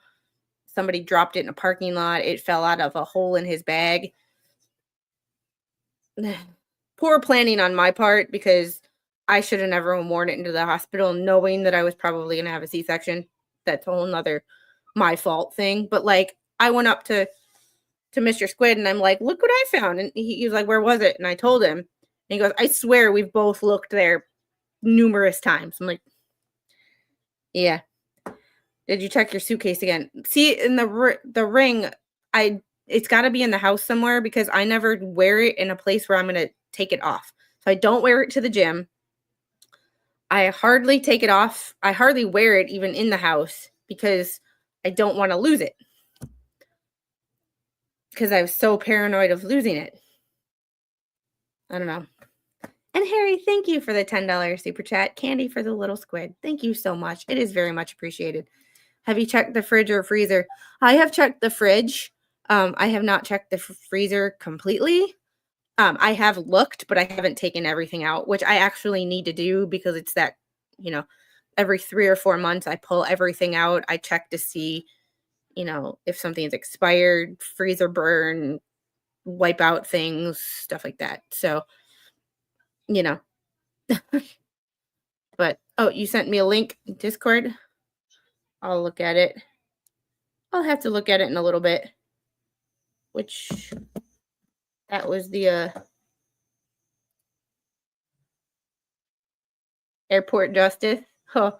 Somebody dropped it in a parking lot. It fell out of a hole in his bag. Poor planning on my part, because I should have never worn it into the hospital knowing that I was probably going to have a C-section. That's a whole nother my fault thing. But like, I went up to Mr. Squid and I'm like, look what I found. And he was like, where was it? And I told him. And he goes, I swear we've both looked there numerous times. I'm like, yeah. Did you check your suitcase again? See, in the ring, it's got to be in the house somewhere, because I never wear it in a place where I'm going to take it off. So I don't wear it to the gym. I hardly take it off. I hardly wear it even in the house, because I don't want to lose it. Because I was so paranoid of losing it. I don't know. And Harry, thank you for the $10 super chat. Candy for the little squid. Thank you so much. It is very much appreciated. Have you checked the fridge or freezer? I have checked the fridge. I have not checked the freezer completely. I have looked, but I haven't taken everything out, which I actually need to do, because it's that, every 3 or 4 months I pull everything out. I check to see, if something's expired, freezer burn, wipe out things, stuff like that. So, but, oh, you sent me a link in Discord. I'll look at it. I'll have to look at it in a little bit. Which, that was the airport justice. Oh,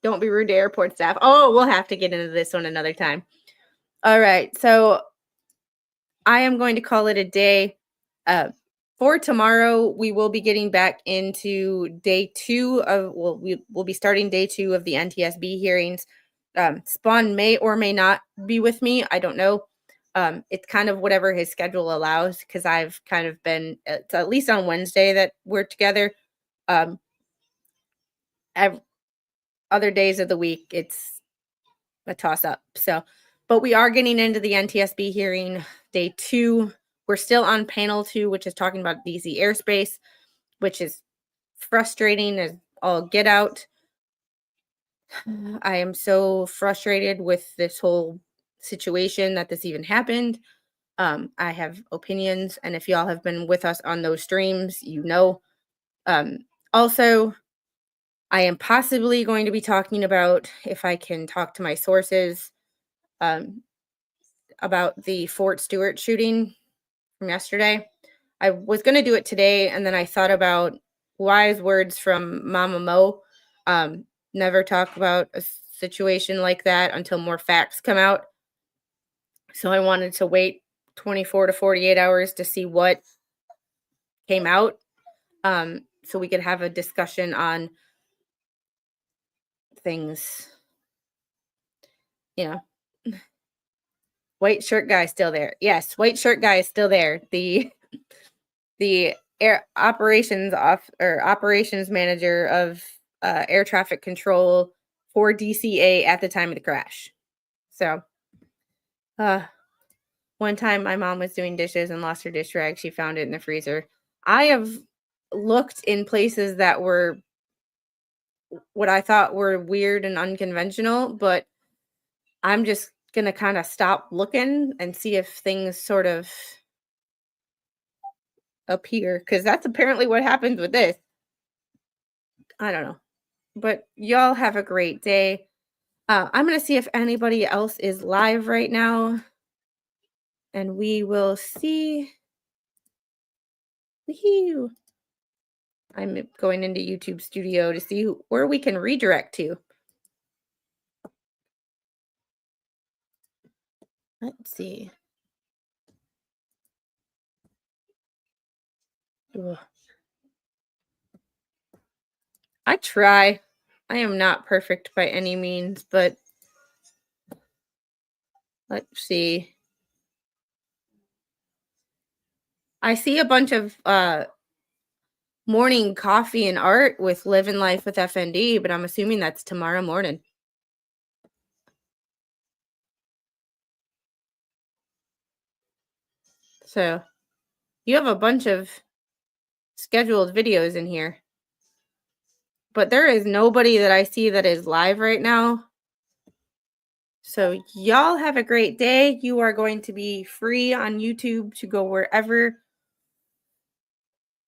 don't be rude to airport staff. Oh, we'll have to get into this one another time. All right, so I am going to call it a day. For tomorrow, we will be getting back into day 2 of, we will be starting day 2 of the NTSB hearings. Spawn may or may not be with me. I don't know. It's kind of whatever his schedule allows, because I've kind of been, it's at least on Wednesday that we're together. Other days of the week, it's a toss up. So, but we are getting into the NTSB hearing day 2. We're still on panel 2, which is talking about DC airspace, which is frustrating as all get out. I am so frustrated with this whole situation that this even happened. I have opinions, and if y'all have been with us on those streams, also, I am possibly going to be talking about, if I can talk to my sources, about the Fort Stewart shooting from yesterday. I was going to do it today, and then I thought about wise words from Mama Mo. Never talk about a situation like that until more facts come out. So I wanted to wait 24 to 48 hours to see what came out, so we could have a discussion on things. White shirt guy still there. Yes, white shirt guy is still there. The air operations manager of air traffic control for DCA at the time of the crash. So, one time my mom was doing dishes and lost her dish rag. She found it in the freezer. I have looked in places that were what I thought were weird and unconventional, but I'm just going to kind of stop looking and see if things sort of appear, because that's apparently what happens with this. I don't know. But y'all have a great day. I'm going to see if anybody else is live right now. And we will see. Woo-hoo. I'm going into YouTube Studio to see where we can redirect to. Let's see. Ugh. I try. I am not perfect by any means, but let's see. I see a bunch of morning coffee and art with Living Life with FND, but I'm assuming that's tomorrow morning. So you have a bunch of scheduled videos in here, but there is nobody that I see that is live right now. So y'all have a great day. You are going to be free on YouTube to go wherever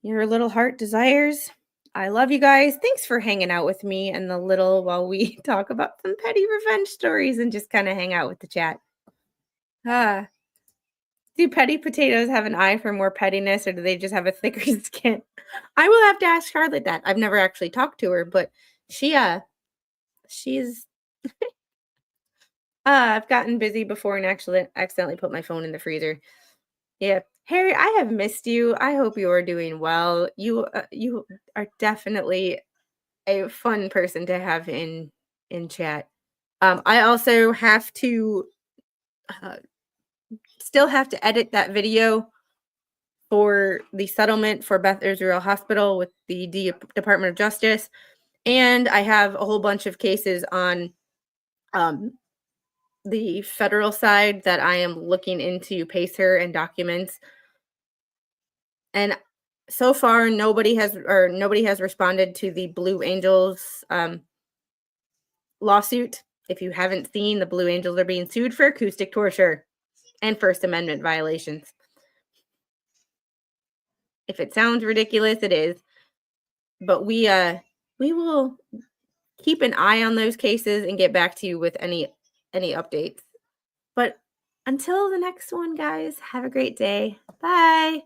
your little heart desires. I love you guys. Thanks for hanging out with me and the little while we talk about some petty revenge stories and just kind of hang out with the chat. Ah, do petty potatoes have an eye for more pettiness, or do they just have a thicker skin? I will have to ask Charlotte that. I've never actually talked to her, but she's I've gotten busy before and actually accidentally put my phone in the freezer. Yeah. Harry, I have missed you. I hope you are doing well. You are definitely a fun person to have in chat. I also have to uh, still have to edit that video for the settlement for Beth Israel Hospital with the Department of Justice, and I have a whole bunch of cases on the federal side that I am looking into Pacer and documents. And so far, nobody has responded to the Blue Angels lawsuit. If you haven't seen, the Blue Angels are being sued for acoustic torture and First Amendment violations. If it sounds ridiculous, it is. But we will keep an eye on those cases and get back to you with any updates. But until the next one, guys, have a great day. Bye.